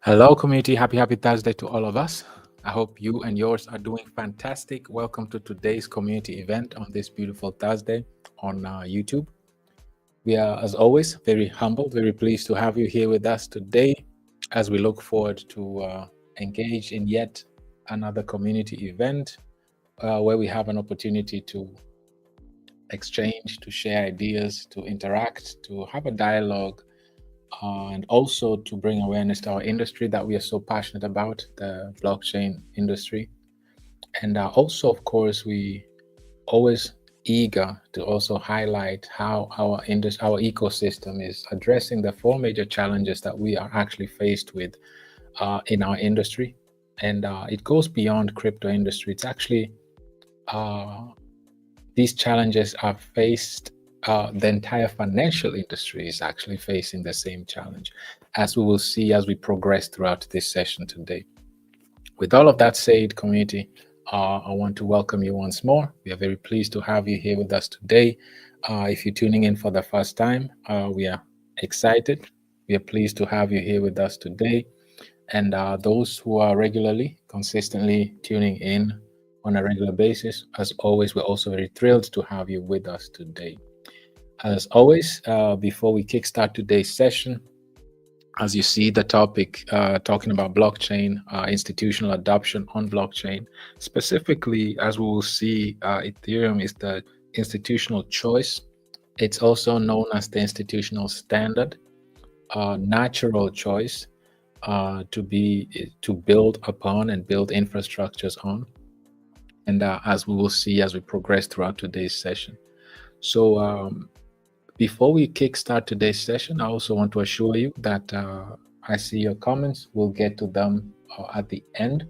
Hello, community. Happy Thursday to all of us. I hope you and yours are doing fantastic. Welcome to today's community event on this beautiful Thursday on YouTube. We are, as always, very humbled, very pleased to have you here with us today as we look forward to engage in yet another community event where we have an opportunity to exchange, to share ideas, to interact, to have a dialogue, and also to bring awareness to our industry that we are so passionate about, the blockchain industry. And also, of course, we always eager to also highlight how our ecosystem is addressing the four major challenges that we are actually faced with in our industry. And it goes beyond crypto industry. It's actually these challenges are faced the entire financial industry is actually facing the same challenge, as we will see as we progress throughout this session today. With all of that said, community, I want to welcome you once more. We are very pleased to have you here with us today. If you're tuning in for the first time, we are excited. We are pleased to have you here with us today. And those who are regularly, consistently tuning in on a regular basis, as always, we're also very thrilled to have you with us today. As always, before we kickstart today's session, as you see the topic talking about blockchain, institutional adoption on blockchain, specifically, as we will see, Ethereum is the institutional choice. It's also known as the institutional standard, natural choice to build upon and build infrastructures on. And as we will see as we progress throughout today's session. So before we kickstart today's session, I also want to assure you that I see your comments. We'll get to them at the end.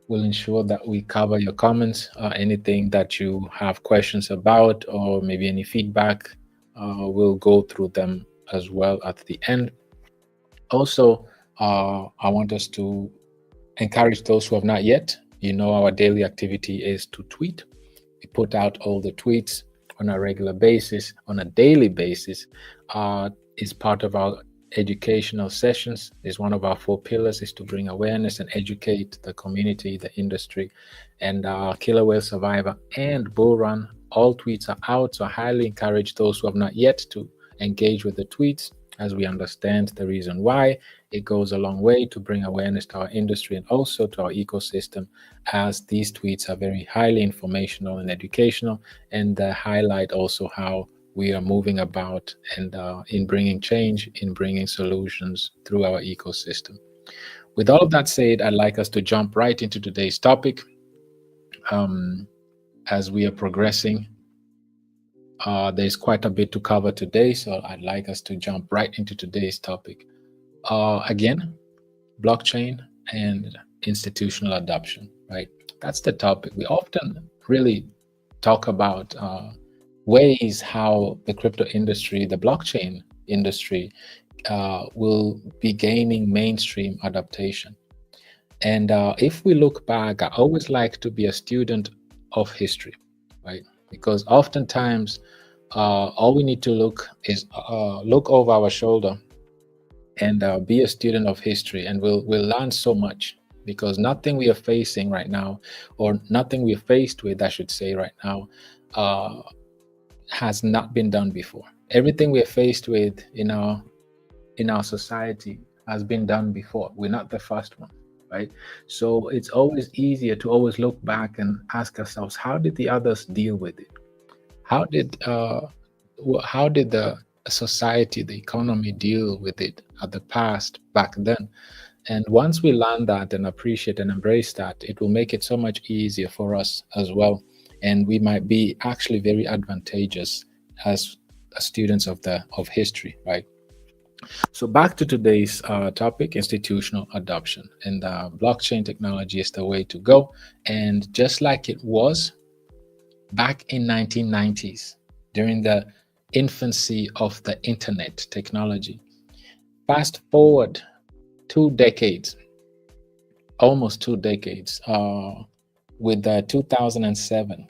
We'll ensure that we cover your comments, anything that you have questions about, or maybe any feedback. We'll go through them as well at the end. Also, I want us to encourage those who have not yet. You know, our daily activity is to tweet. We put out all the tweets on a regular basis, on a daily basis. Is part of our educational sessions, is one of our four pillars, is to bring awareness and educate the community, the industry. And Killer Whale Survivor and BULLRUN, all tweets are out, so I highly encourage those who have not yet to engage with the tweets, as we understand the reason why. It goes a long way to bring awareness to our industry and also to our ecosystem, as these tweets are very highly informational and educational, and highlight also how we are moving about and in bringing change, in bringing solutions through our ecosystem. With all of that said, I'd like us to jump right into today's topic. As we are progressing, there's quite a bit to cover today, so I'd like us to jump right into today's topic. Again, blockchain and institutional adoption, right? That's the topic. We often really talk about ways how the crypto industry, the blockchain industry, will be gaining mainstream adaptation. And if we look back, I always like to be a student of history, right? Because oftentimes, all we need to look over our shoulder and be a student of history, and we'll learn so much, because nothing we are facing right now, or nothing we are faced with, I should say, right now, has not been done before. Everything we are faced with in our society has been done before. We're not the first one, right? So it's always easier to always look back and ask ourselves, how did the others deal with it? How did the society, the economy deal with it at the past back then? And once we learn that and appreciate and embrace that, it will make it so much easier for us as well. And we might be actually very advantageous as students of history, right? So back to today's topic, institutional adoption. And blockchain technology is the way to go. And just like it was back in 1990s, during the infancy of the internet technology, fast forward 2 decades, almost 2 decades, with the 2007,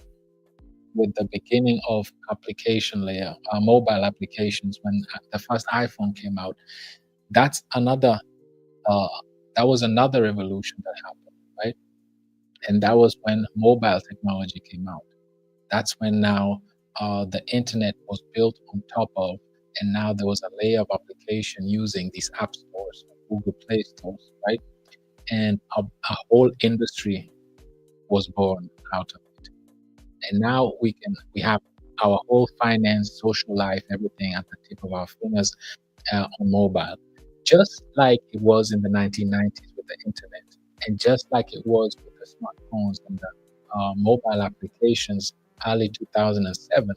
with the beginning of application layer, mobile applications, when the first iPhone came out. That's another That was another revolution that happened, right? And that was when mobile technology came out. That's when now the internet was built on top of, and now there was a layer of application using these app stores, Google Play stores, right? And a whole industry was born out of it. And now we have our whole finance, social life, everything at the tip of our fingers on mobile, just like it was in the 1990s with the internet, and just like it was with the smartphones and the mobile applications early 2007.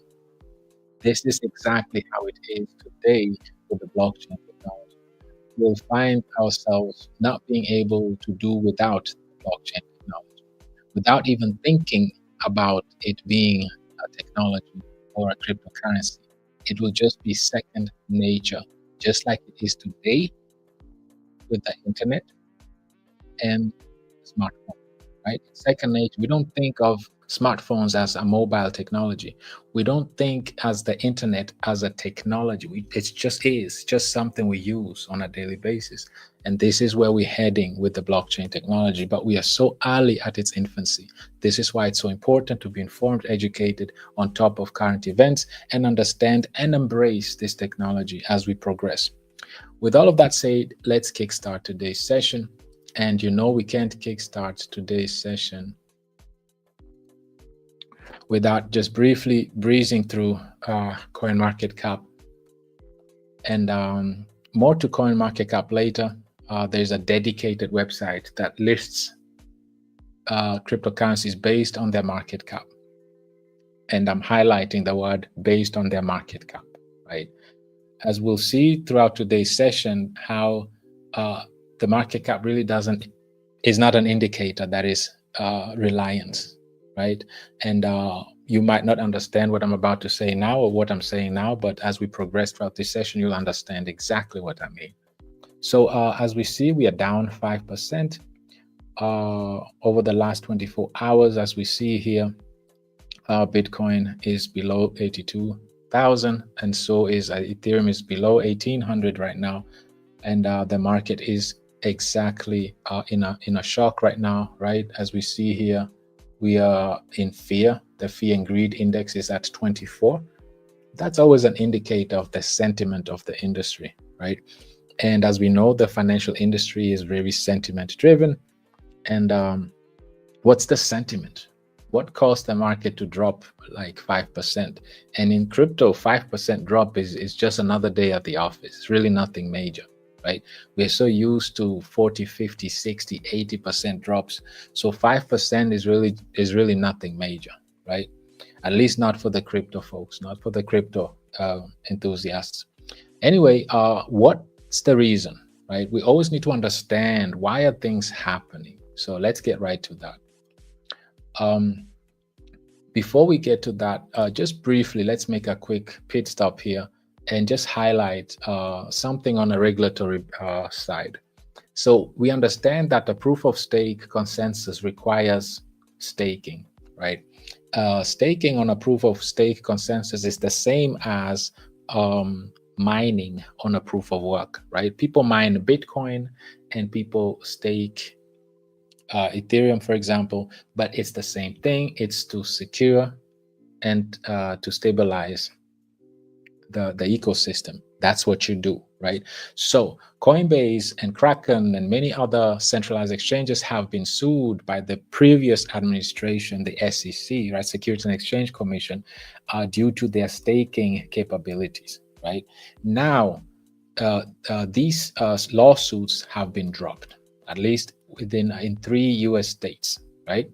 This is exactly how it is today with the blockchain technology. We'll find ourselves not being able to do without blockchain technology, without even thinking about it being a technology or a cryptocurrency. It will just be second nature, just like it is today with the internet and smartphone, right? Second nature. We don't think of smartphones as a mobile technology. We don't think as the internet as a technology. It just is, just something we use on a daily basis. And this is where we're heading with the blockchain technology, but we are so early at its infancy. This is why it's so important to be informed, educated, on top of current events, and understand and embrace this technology as we progress. With all of that said, let's kickstart today's session. And you know we can't kickstart today's session without just briefly breezing through CoinMarketCap. And more to CoinMarketCap later. There's a dedicated website that lists cryptocurrencies based on their market cap. And I'm highlighting the word based on their market cap, right? As we'll see throughout today's session, how the market cap really is not an indicator that is reliance, right? And you might not understand what I'm about to say now or what I'm saying now, but as we progress throughout this session, you'll understand exactly what I mean. So as we see, we are down 5% over the last 24 hours. As we see here, Bitcoin is below 82,000, and so is Ethereum is below 1,800 right now, and the market is exactly in a shock right now, right? As we see here, we are in fear. The fear and greed index is at 24. That's always an indicator of the sentiment of the industry, right? And as we know, the financial industry is very sentiment driven. And what's the sentiment? What caused the market to drop like 5%? And in crypto, 5% drop is just another day at the office. It's really nothing major, right? We're so used to 40, 50, 60, 80% drops. So 5% is really nothing major, right? At least not for the crypto folks, not for the crypto enthusiasts. Anyway, what's the reason, right? We always need to understand why are things happening. So let's get right to that. Before we get to that, just briefly, let's make a quick pit stop here and just highlight something on a regulatory side. So we understand that the proof of stake consensus requires staking, right? Staking on a proof of stake consensus is the same as mining on a proof of work, right? People mine Bitcoin and people stake Ethereum, for example, but it's the same thing. It's to secure and to stabilize the ecosystem. That's what you do, right? So Coinbase and Kraken and many other centralized exchanges have been sued by the previous administration, the SEC, right, Securities and Exchange Commission, due to their staking capabilities, right? Now, these lawsuits have been dropped, at least in 3 US states, right?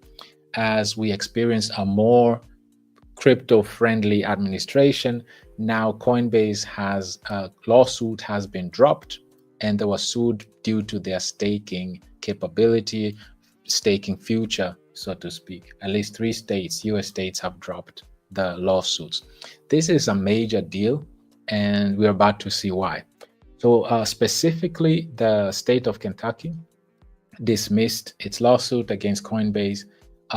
As we experience a more crypto-friendly administration, now Coinbase has a lawsuit has been dropped, and they were sued due to their staking capability, staking future, so to speak. At least 3 states, US states, have dropped the lawsuits. This is a major deal, and we're about to see why. So specifically, the state of Kentucky dismissed its lawsuit against Coinbase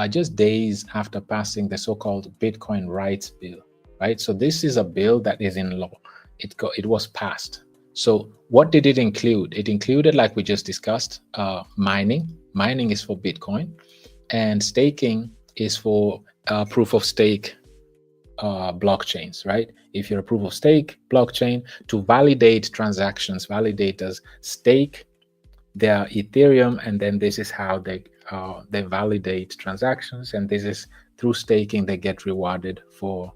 just days after passing the so-called Bitcoin Rights Bill, right? So this is a bill that is in law. It was passed, So what did it include? It included, like we just discussed, mining. Mining is for Bitcoin, and staking is for proof of stake blockchains, right? If you're a proof of stake blockchain, to validate transactions, validators stake their Ethereum, and then this is how they validate transactions, and this is through staking they get rewarded for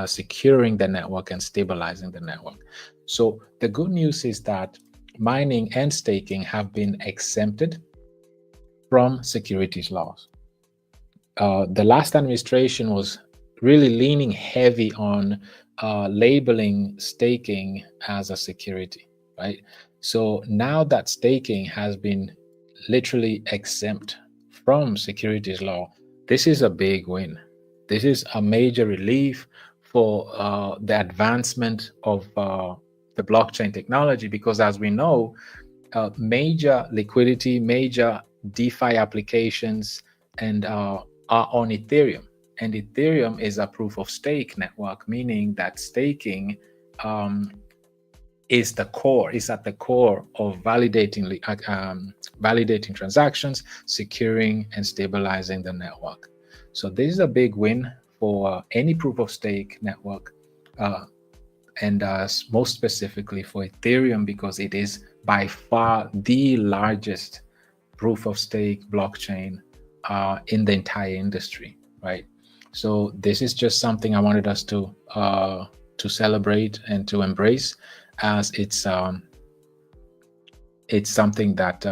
securing the network and stabilizing the network. So the good news is that mining and staking have been exempted from securities laws. The last administration was really leaning heavy on labeling staking as a security, right? So now that staking has been literally exempt from securities law, this is a big win. This is a major relief for the advancement of the blockchain technology, because as we know, major liquidity, major DeFi applications, and are on Ethereum. And Ethereum is a proof of stake network, meaning that staking is at the core of validating transactions, securing and stabilizing the network. So this is a big win for any proof of stake network, and most specifically for Ethereum, because it is by far the largest proof of stake blockchain in the entire industry, right? So this is just something I wanted us to celebrate and to embrace, as it's something that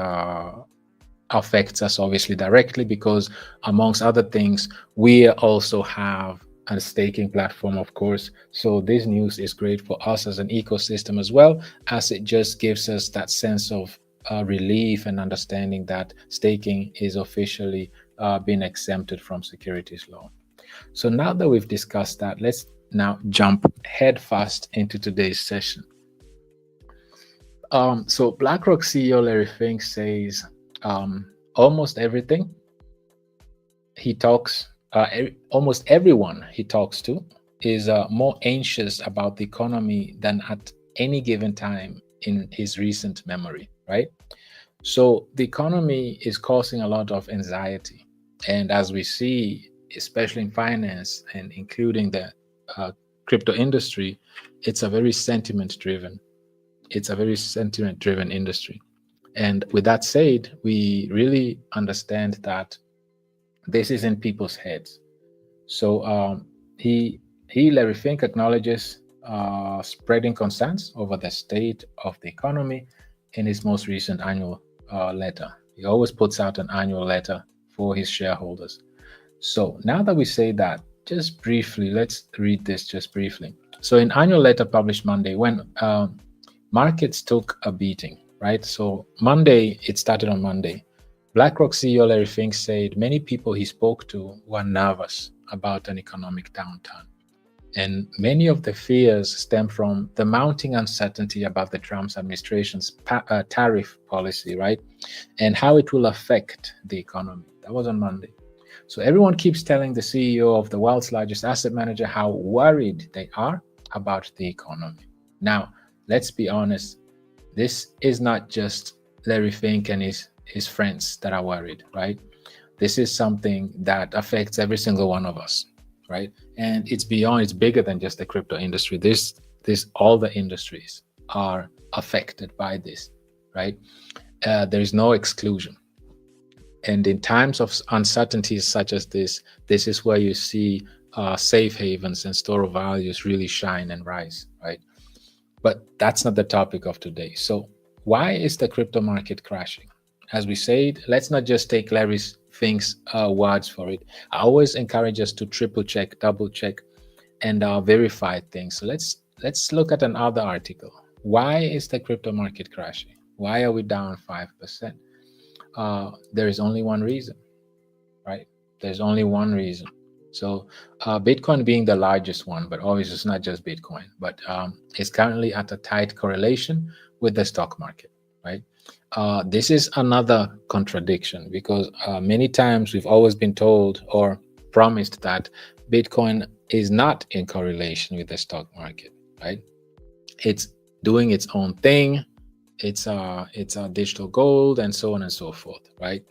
affects us obviously directly, because amongst other things, we also have a staking platform, of course. So this news is great for us as an ecosystem, as well as it just gives us that sense of relief and understanding that staking is officially been exempted from securities law. So now that we've discussed that, let's now jump headfirst into today's session. So BlackRock CEO Larry Fink says almost everything he talks, almost everyone he talks to is more anxious about the economy than at any given time in his recent memory, right? So the economy is causing a lot of anxiety. And as we see, especially in finance and including the crypto industry, it's a very sentiment-driven industry. And with that said, we really understand that this is in people's heads. So Larry Fink acknowledges spreading concerns over the state of the economy in his most recent annual letter. He always puts out an annual letter for his shareholders. So now that we say that, just briefly, let's read this just briefly. So in annual letter published Monday, when markets took a beating, right? So Monday, it started on Monday. BlackRock CEO Larry Fink said many people he spoke to were nervous about an economic downturn. And many of the fears stem from the mounting uncertainty about the Trump administration's tariff policy, right? And how it will affect the economy. That was on Monday. So everyone keeps telling the CEO of the world's largest asset manager how worried they are about the economy. Now, let's be honest, this is not just Larry Fink and his friends that are worried, right? This is something that affects every single one of us, right? And it's bigger than just the crypto industry. All the industries are affected by this, right? There is no exclusion. And in times of uncertainties such as this is where you see safe havens and store of values really shine and rise, right? But that's not the topic of today. So why is the crypto market crashing? As we said, let's not just take Larry Fink's words for it. I always encourage us to triple check, double check, and verify things. So let's look at another article. Why is the crypto market crashing? Why are we down 5%? There is only one reason, right? There's only one reason. So Bitcoin being the largest one, but obviously it's not just Bitcoin, but it's currently at a tight correlation with the stock market, right? This is another contradiction, because many times we've always been told or promised that Bitcoin is not in correlation with the stock market, right? It's doing its own thing. It's a digital gold and so on and so forth, right?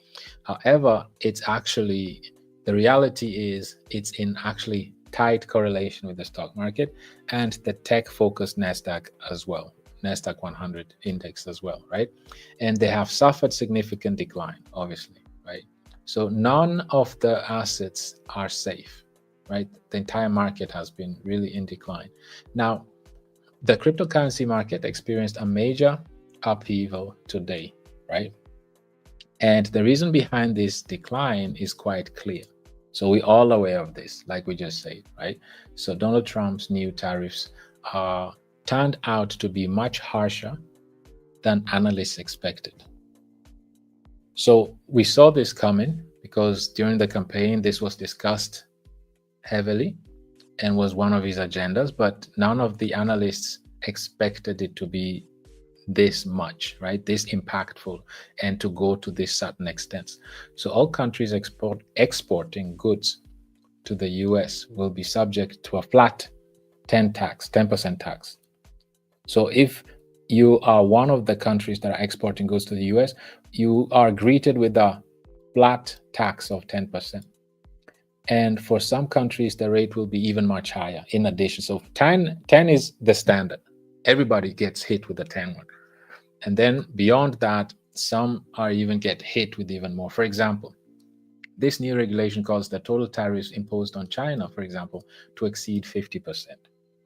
However, it's actually, the reality is it's in actually tight correlation with the stock market and the tech focused NASDAQ as well, NASDAQ 100 index as well, right? And they have suffered significant decline, obviously, right? So none of the assets are safe, right? The entire market has been really in decline. Now, the cryptocurrency market experienced a major upheaval today, right? And the reason behind this decline is quite clear. So we're all aware of this, like we just said, right? So Donald Trump's new tariffs turned out to be much harsher than analysts expected. So we saw this coming because during the campaign, this was discussed heavily and was one of his agendas, but none of the analysts expected it to be this much, right? This impactful and to go to this certain extent. So all countries exporting goods to the US will be subject to a flat 10% tax. So if you are one of the countries that are exporting goods to the US, you are greeted with a flat tax of 10%. And for some countries, the rate will be even much higher in addition. So 10 is the standard. Everybody gets hit with the 10 one. And then beyond that, some are even get hit with even more. For example, this new regulation caused the total tariffs imposed on China, for example, to exceed 50%,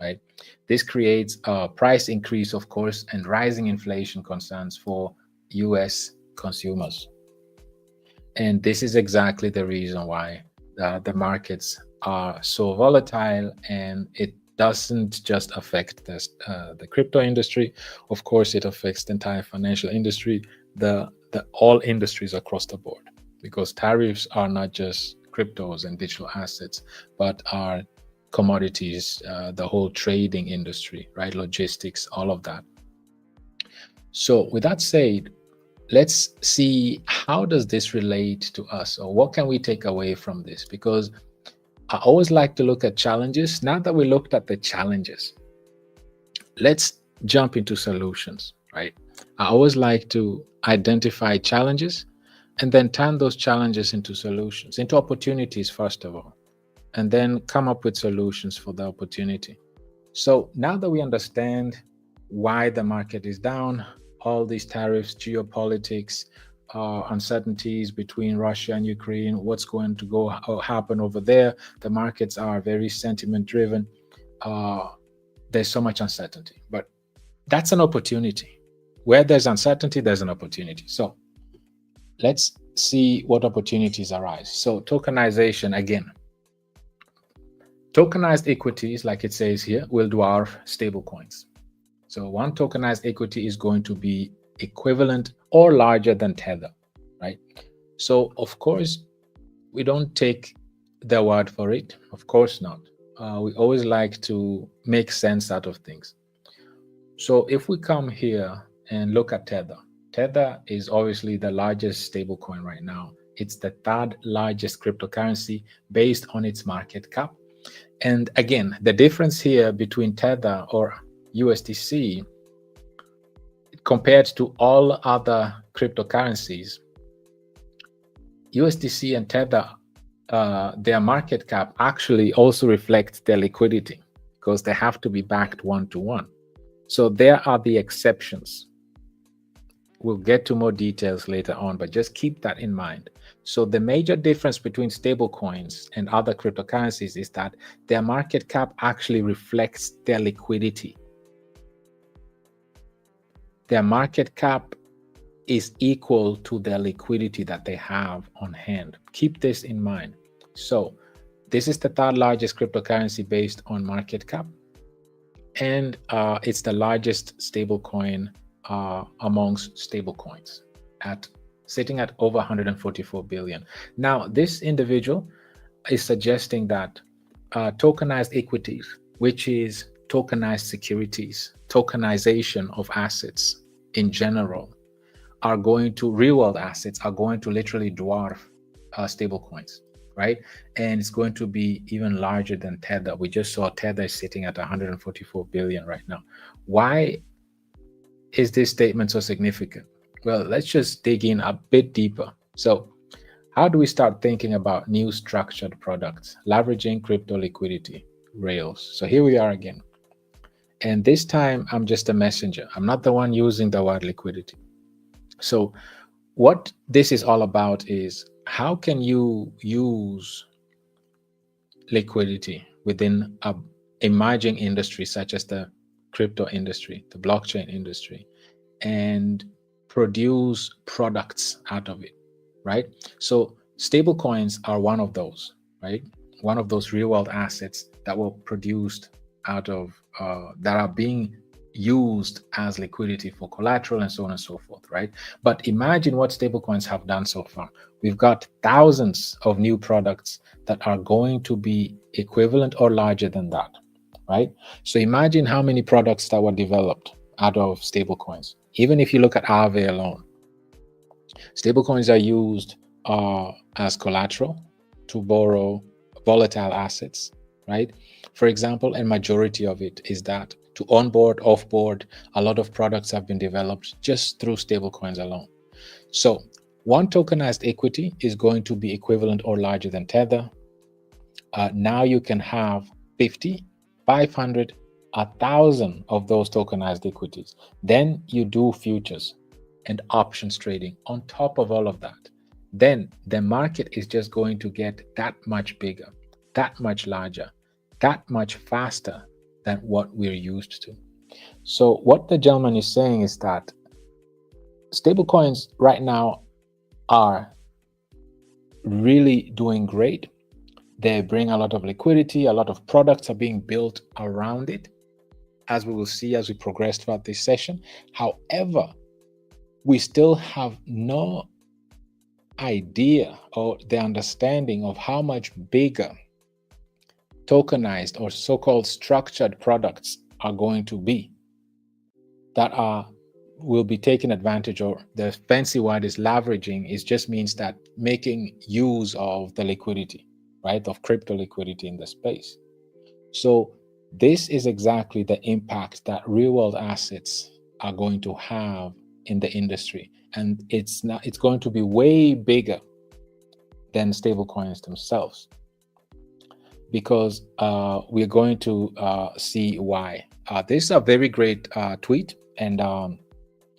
right? This creates a price increase, of course, and rising inflation concerns for US consumers. And this is exactly the reason why the markets are so volatile, and it doesn't just affect the crypto industry. Of course, it affects the entire financial industry, the all industries across the board, because tariffs are not just cryptos and digital assets, but are commodities, the whole trading industry, right? Logistics, all of that. So with that said, let's see, how does this relate to us, or what can we take away from this? Because I always like to look at challenges. Now that we looked at the challenges, let's jump into solutions, right? I always like to identify challenges and then turn those challenges into solutions, into opportunities, first of all, and then come up with solutions for the opportunity. So now that we understand why the market is down, all these tariffs, geopolitics, uncertainties between Russia and Ukraine, what's going to happen over there. The markets are very sentiment driven. There's so much uncertainty, but that's an opportunity. Where there's uncertainty, there's an opportunity. So let's see what opportunities arise. So tokenization again. Tokenized equities, like it says here, will dwarf stablecoins. So one tokenized equity is going to be equivalent or larger than Tether, right? So of course, we don't take their word for it. Of course not. We always like to make sense out of things. So if we come here and look at Tether, Tether is obviously the largest stablecoin right now. It's the third largest cryptocurrency based on its market cap. And again, the difference here between Tether or USDC compared to all other cryptocurrencies, USDC and Tether, their market cap actually also reflects their liquidity because they have to be backed one-to-one. So there are the exceptions. We'll get to more details later on, but just keep that in mind. So the major difference between stablecoins and other cryptocurrencies is that their market cap actually reflects their liquidity. Their market cap is equal to their liquidity that they have on hand. Keep this in mind. So this is the third largest cryptocurrency based on market cap, and it's the largest stablecoin amongst stablecoins, sitting at over 144 billion. Now, this individual is suggesting that tokenized equities, which is tokenized securities, tokenization of assets in general, are going to, real world assets are going to literally dwarf stablecoins, right? And it's going to be even larger than Tether. We just saw Tether is sitting at 144 billion right now. Why is this statement so significant? Well, let's just dig in a bit deeper. So, how do we start thinking about new structured products, leveraging crypto liquidity rails? So here we are again. And this time I'm just a messenger. I'm not the one using the word liquidity. So what this is all about is how can you use liquidity within a emerging industry such as the crypto industry, the blockchain industry, and produce products out of it, right? So stable coins are one of those, right? One of those real world assets that were produced out of that are being used as liquidity for collateral and so on and so forth, right? But imagine what stablecoins have done so far. We've got thousands of new products that are going to be equivalent or larger than that, right? So imagine how many products that were developed out of stablecoins. Even if you look at Aave alone, stablecoins are used as collateral to borrow volatile assets, right? For example, and majority of it is that to onboard, offboard, a lot of products have been developed just through stablecoins alone. So one tokenized equity is going to be equivalent or larger than Tether. Now you can have 50, 500, 1,000 of those tokenized equities. Then you do futures and options trading on top of all of that. Then the market is just going to get that much bigger, that much larger, that much faster than what we're used to. So what the gentleman is saying is that stablecoins right now are really doing great. They bring a lot of liquidity, a lot of products are being built around it, as we will see as we progress throughout this session. However, we still have no idea or the understanding of how much bigger tokenized or so-called structured products are going to be that will be taken advantage of. The fancy word is leveraging. It just means that making use of the liquidity, right, of crypto liquidity in the space. So this is exactly the impact that real world assets are going to have in the industry, and it's going to be way bigger than stablecoins themselves, because we're going to see why. This is a very great tweet, and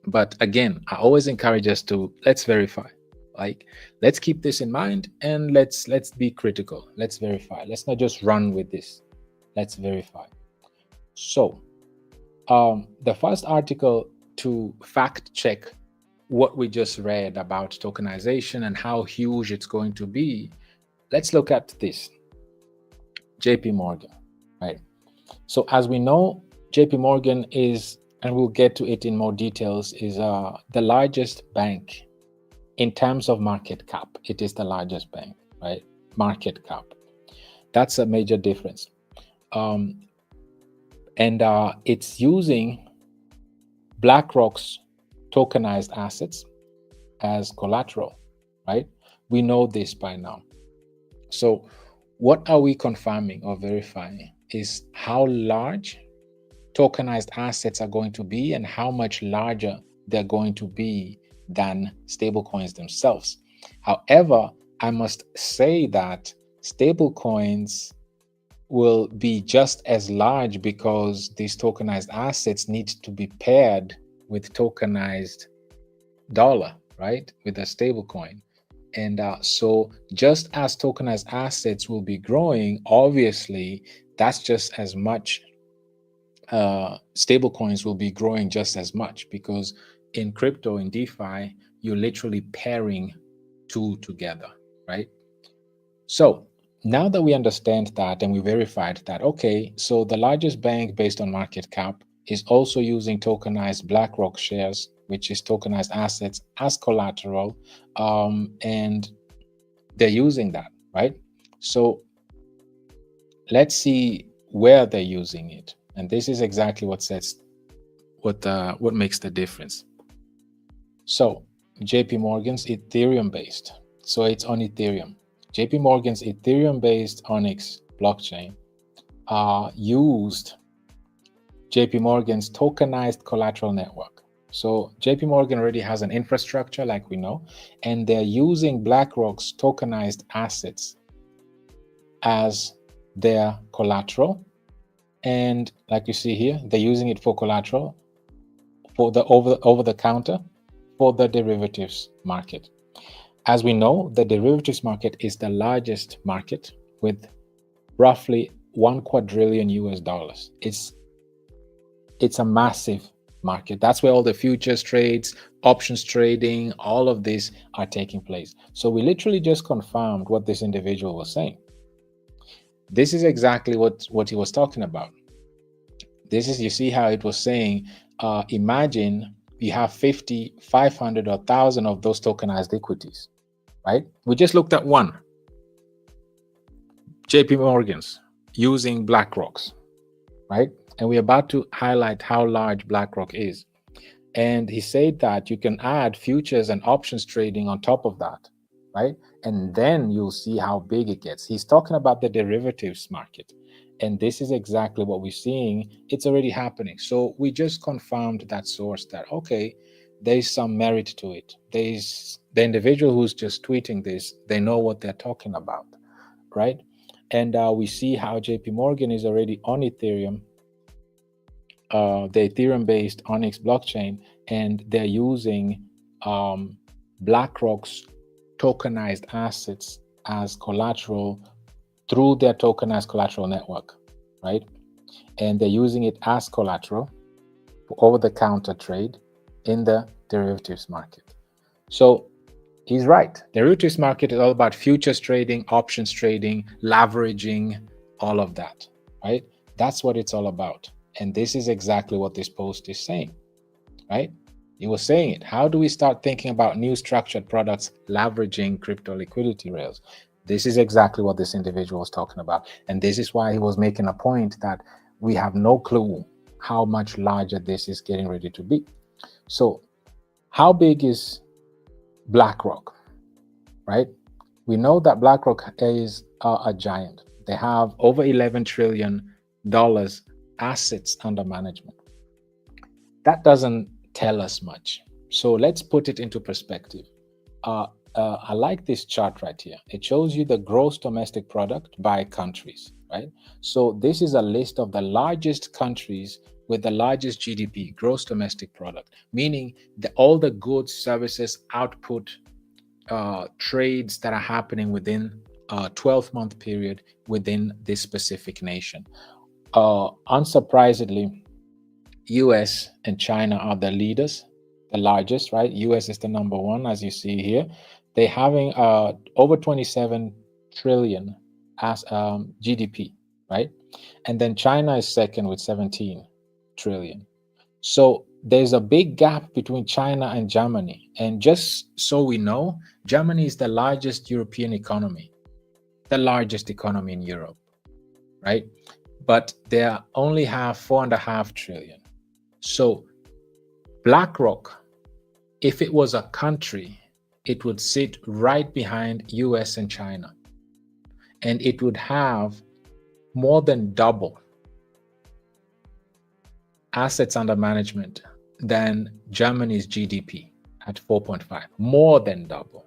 but again, I always encourage us to let's verify. Like, let's keep this in mind, and let's be critical. Let's verify. Let's not just run with this. Let's verify. So the first article to fact check what we just read about tokenization and how huge it's going to be, let's look at this. JP Morgan, right? So as we know, JP Morgan is, and we'll get to it in more details, is the largest bank in terms of market cap. It is the largest bank, right? Market cap. That's a major difference. And it's using BlackRock's tokenized assets as collateral, right? We know this by now. So what are we confirming or verifying is how large tokenized assets are going to be and how much larger they're going to be than stablecoins themselves. However, I must say that stablecoins will be just as large because these tokenized assets need to be paired with tokenized dollar, right? With a stablecoin. And so just as tokenized assets will be growing, obviously, that's just as much stablecoins will be growing just as much, because in crypto, in DeFi, you're literally pairing two together, right? So now that we understand that and we verified that, okay, so the largest bank based on market cap is also using tokenized BlackRock shares, which is tokenized assets, as collateral, and they're using that, right? So let's see where they're using it, and this is exactly what sets what makes the difference. So JP Morgan's Ethereum based, so it's on Ethereum. JP Morgan's Ethereum based Onyx blockchain used JP Morgan's tokenized collateral network. So JP Morgan already has an infrastructure, like we know, and they're using BlackRock's tokenized assets as their collateral. And like you see here, they're using it for collateral for the over the counter for the derivatives market. As we know, the derivatives market is the largest market with roughly $1 quadrillion US. It's a massive market. That's where all the futures trades, options trading, all of this are taking place. So we literally just confirmed what this individual was saying. This is exactly what he was talking about. This is, you see how it was saying, imagine you have 50, 500 or 1,000 of those tokenized equities, right? We just looked at one, JP Morgan's using BlackRock's, right? And we're about to highlight how large BlackRock is. And he said that you can add futures and options trading on top of that, right? And then you'll see how big it gets. He's talking about the derivatives market. And this is exactly what we're seeing. It's already happening. So we just confirmed that source that, okay, there's some merit to it. There's the individual who's just tweeting this, they know what they're talking about, right? And we see how JP Morgan is already on Ethereum, the Ethereum-based Onyx blockchain, and they're using BlackRock's tokenized assets as collateral through their tokenized collateral network, right? And they're using it as collateral for over-the-counter trade in the derivatives market. So he's right. The derivatives market is all about futures trading, options trading, leveraging, all of that, right? That's what it's all about. And this is exactly what this post is saying, right? He was saying it. How do we start thinking about new structured products leveraging crypto liquidity rails? This is exactly what this individual was talking about. And this is why he was making a point that we have no clue how much larger this is getting ready to be. So how big is BlackRock, right? We know that BlackRock is a giant. They have over $11 trillion assets under management. That doesn't tell us much. So let's put it into perspective. I like this chart right here. It shows you the gross domestic product by countries, right? So this is a list of the largest countries with the largest GDP, gross domestic product, meaning that all the goods, services, output, trades that are happening within a 12-month period within this specific nation. Unsurprisingly, US and China are the leaders, the largest, right? US is the number one, as you see here. They're having over 27 trillion as GDP, right? And then China is second with 17 trillion. So there's a big gap between China and Germany. And just so we know, Germany is the largest European economy, the largest economy in Europe, right? But they only have 4.5 trillion. So BlackRock, if it was a country, it would sit right behind US and China. And it would have more than double assets under management than Germany's GDP at 4.5, more than double.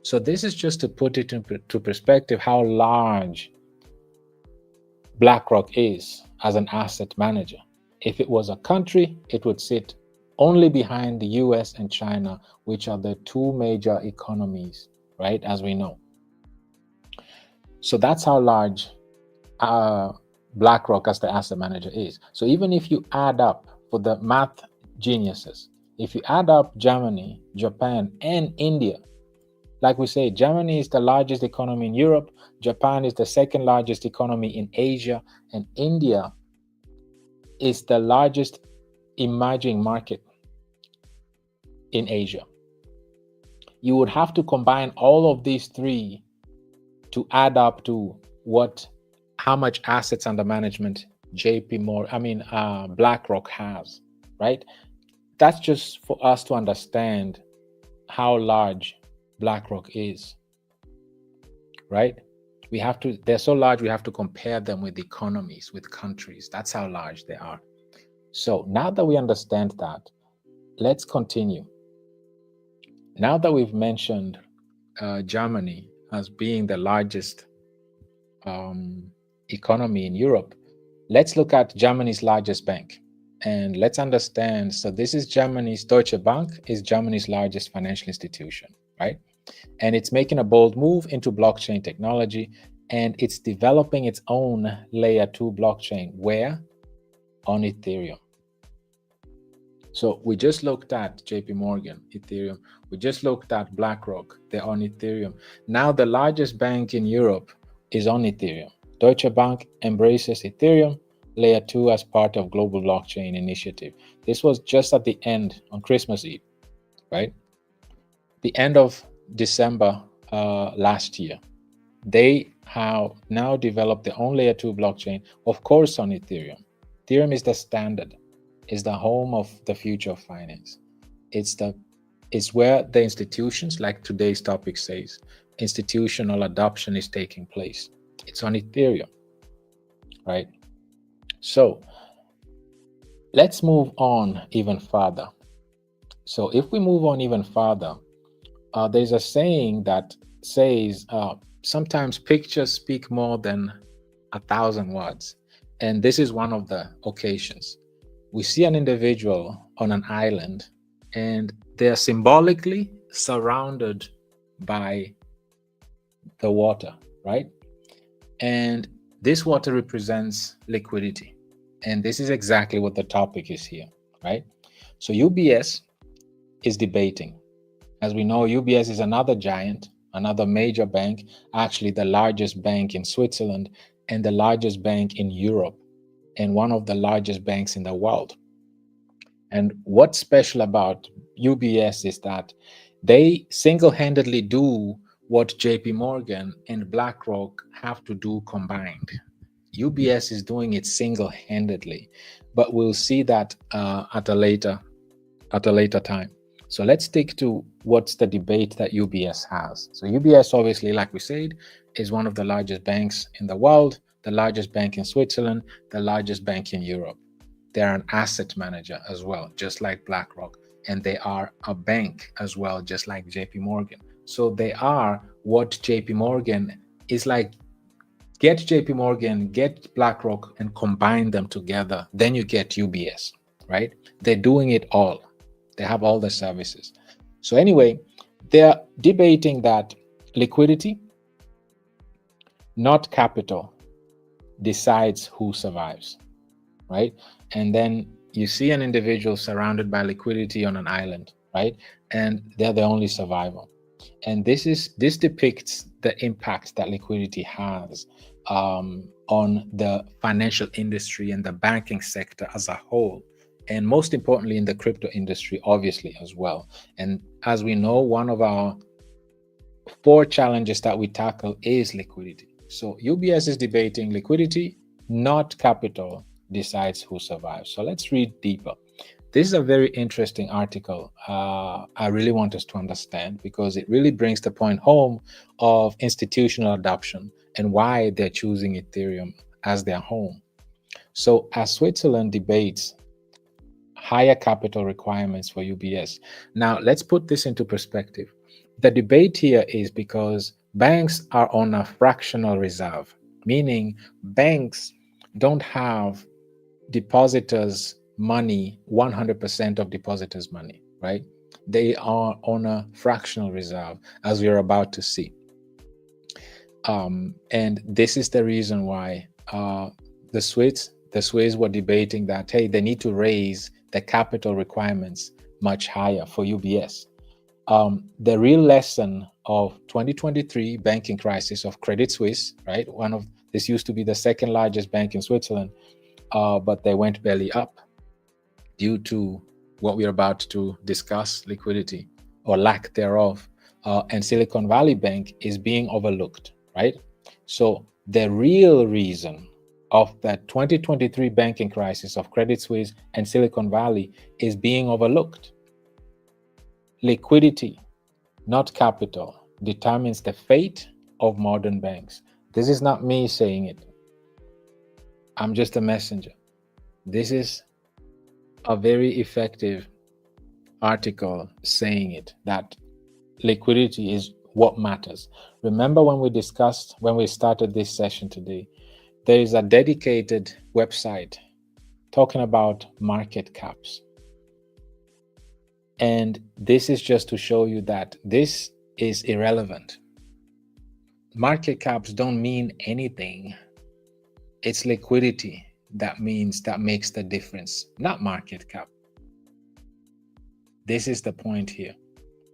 So this is just to put it into perspective how large BlackRock is as an asset manager. If it was a country, it would sit only behind the US and China, which are the two major economies, right, as we know. So that's how large BlackRock as the asset manager is. So even if you add up, for the math geniuses, if you add up Germany, Japan, and India, like we say, Germany is the largest economy in Europe, Japan is the second largest economy in Asia, and India is the largest emerging market in Asia. You would have to combine all of these three to add up to how much assets under management BlackRock has, right? That's just for us to understand how large BlackRock is, right? They're so large, we have to compare them with economies, with countries. That's how large they are. So now that we understand that, let's continue. Now that we've mentioned Germany as being the largest economy in Europe, let's look at Germany's largest bank. And let's understand, so this is Germany's Deutsche Bank, is Germany's largest financial institution, right? And it's making a bold move into blockchain technology, and it's developing its own layer 2 blockchain. Where? On Ethereum. So we just looked at JP Morgan, Ethereum. We just looked at BlackRock, they're on Ethereum. Now the largest bank in Europe is on Ethereum. Deutsche Bank embraces Ethereum layer 2 as part of global blockchain initiative. This was just at the end on Christmas Eve, right? The end of December last year. They have now developed their own layer 2 blockchain, of course on Ethereum. Ethereum is the standard, is the home of the future of finance. It's where the institutions, like today's topic says, institutional adoption is taking place. It's on Ethereum, right? So let's move on even further. So if we move on even further, there's a saying that says sometimes pictures speak more than 1,000 words. And this is one of the occasions. We see an individual on an island and they're symbolically surrounded by the water, right? And this water represents liquidity. And this is exactly what the topic is here, right? So UBS is debating. As we know, UBS is another giant, another major bank, actually the largest bank in Switzerland and the largest bank in Europe, and one of the largest banks in the world. And what's special about UBS is that they single-handedly do what JP Morgan and BlackRock have to do combined. UBS is doing it single-handedly, but we'll see that at a later time. So let's stick to what's the debate that UBS has. So UBS, obviously, like we said, is one of the largest banks in the world, the largest bank in Switzerland, the largest bank in Europe. They're an asset manager as well, just like BlackRock, and they are a bank as well, just like JP Morgan. So they are what JP Morgan is like. Get JP Morgan, get BlackRock, and combine them together. Then you get UBS, right? They're doing it all. They have all the services. So anyway, they're debating that liquidity, not capital, decides who survives, right? And then you see an individual surrounded by liquidity on an island, right? And they're the only survivor. And this depicts the impact that liquidity has on the financial industry and the banking sector as a whole. And most importantly, in the crypto industry, obviously, as well. And as we know, one of our 4 challenges that we tackle is liquidity. So UBS is debating liquidity, not capital, decides who survives. So let's read deeper. This is a very interesting article. I really want us to understand because it really brings the point home of institutional adoption and why they're choosing Ethereum as their home. So as Switzerland debates higher capital requirements for UBS. Now, let's put this into perspective. The debate here is because banks are on a fractional reserve, meaning banks don't have depositors' money, 100% of depositors' money, right? They are on a fractional reserve, as we're about to see. And this is the reason why the Swiss were debating that, hey, they need to raise the capital requirements much higher for UBS. The real lesson of 2023 banking crisis of Credit Suisse, right? This used to be the second largest bank in Switzerland, but they went belly up due to what we're about to discuss, liquidity or lack thereof. And Silicon Valley Bank is being overlooked, right? So the real reason of that 2023 banking crisis of Credit Suisse and Silicon Valley is being overlooked. Liquidity, not capital, determines the fate of modern banks. This is not me saying it. I'm just a messenger. This is a very effective article saying it, that liquidity is what matters. Remember when we started this session today, there is a dedicated website talking about market caps. And this is just to show you that this is irrelevant. Market caps don't mean anything. It's liquidity that makes the difference, not market cap. This is the point here.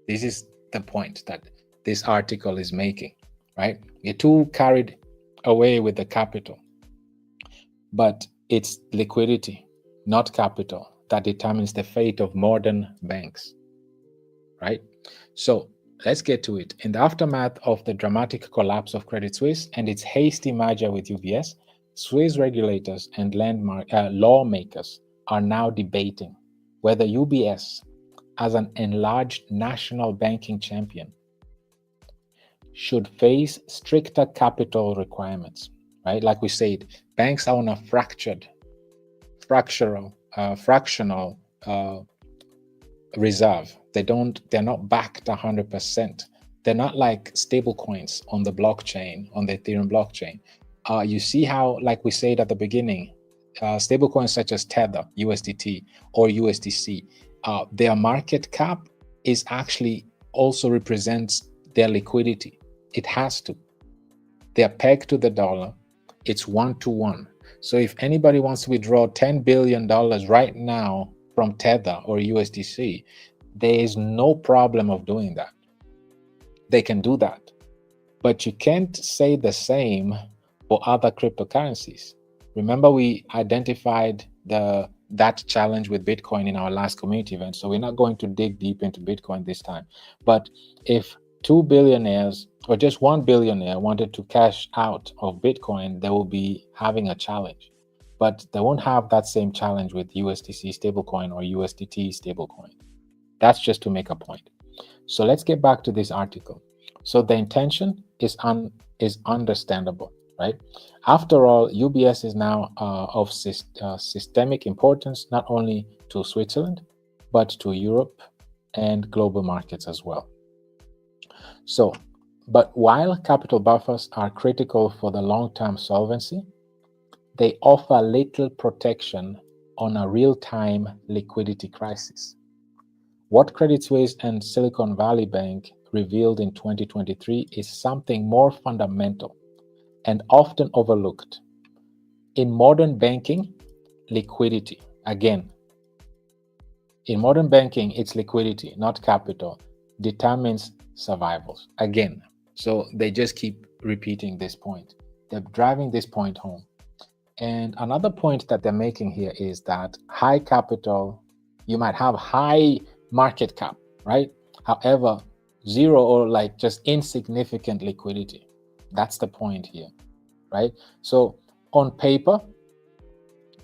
This is the point that this article is making, right? You're too carried away with the capital, but it's liquidity, not capital, that determines the fate of modern banks, right? So let's get to it. In the aftermath of the dramatic collapse of Credit Suisse and its hasty merger with UBS, Swiss regulators and lawmakers are now debating whether UBS, as an enlarged national banking champion, should face stricter capital requirements, right? Like we said, banks are on a fractional reserve. They're not backed 100%. They're not like stable coins on the blockchain, on the Ethereum blockchain. You see how, like we said at the beginning, stable coins such as Tether, USDT, or USDC, their market cap is actually also represents their liquidity. It has to. They're pegged to the dollar. It's 1-to-1. So if anybody wants to withdraw $10 billion right now from Tether or USDC, there is no problem of doing that. They can do that. But you can't say the same for other cryptocurrencies. Remember, we identified that challenge with Bitcoin in our last community event. So we're not going to dig deep into Bitcoin this time. But if 2 billionaires or just 1 billionaire wanted to cash out of Bitcoin, they will be having a challenge. But they won't have that same challenge with USDC stablecoin or USDT stablecoin. That's just to make a point. So let's get back to this article. So the intention is understandable, right? After all, UBS is now of systemic importance, not only to Switzerland, but to Europe and global markets as well. So, but while capital buffers are critical for the long-term solvency, they offer little protection on a real-time liquidity crisis. What Credit Suisse and Silicon Valley Bank revealed in 2023 is something more fundamental and often overlooked. In modern banking, liquidity, again, in modern banking, it's liquidity, not capital, determines survivals. Again, so they just keep repeating this point. They're driving this point home. And another point that they're making here is that high capital, you might have high market cap, right? However, zero or like just insignificant liquidity. That's the point here, right? So on paper,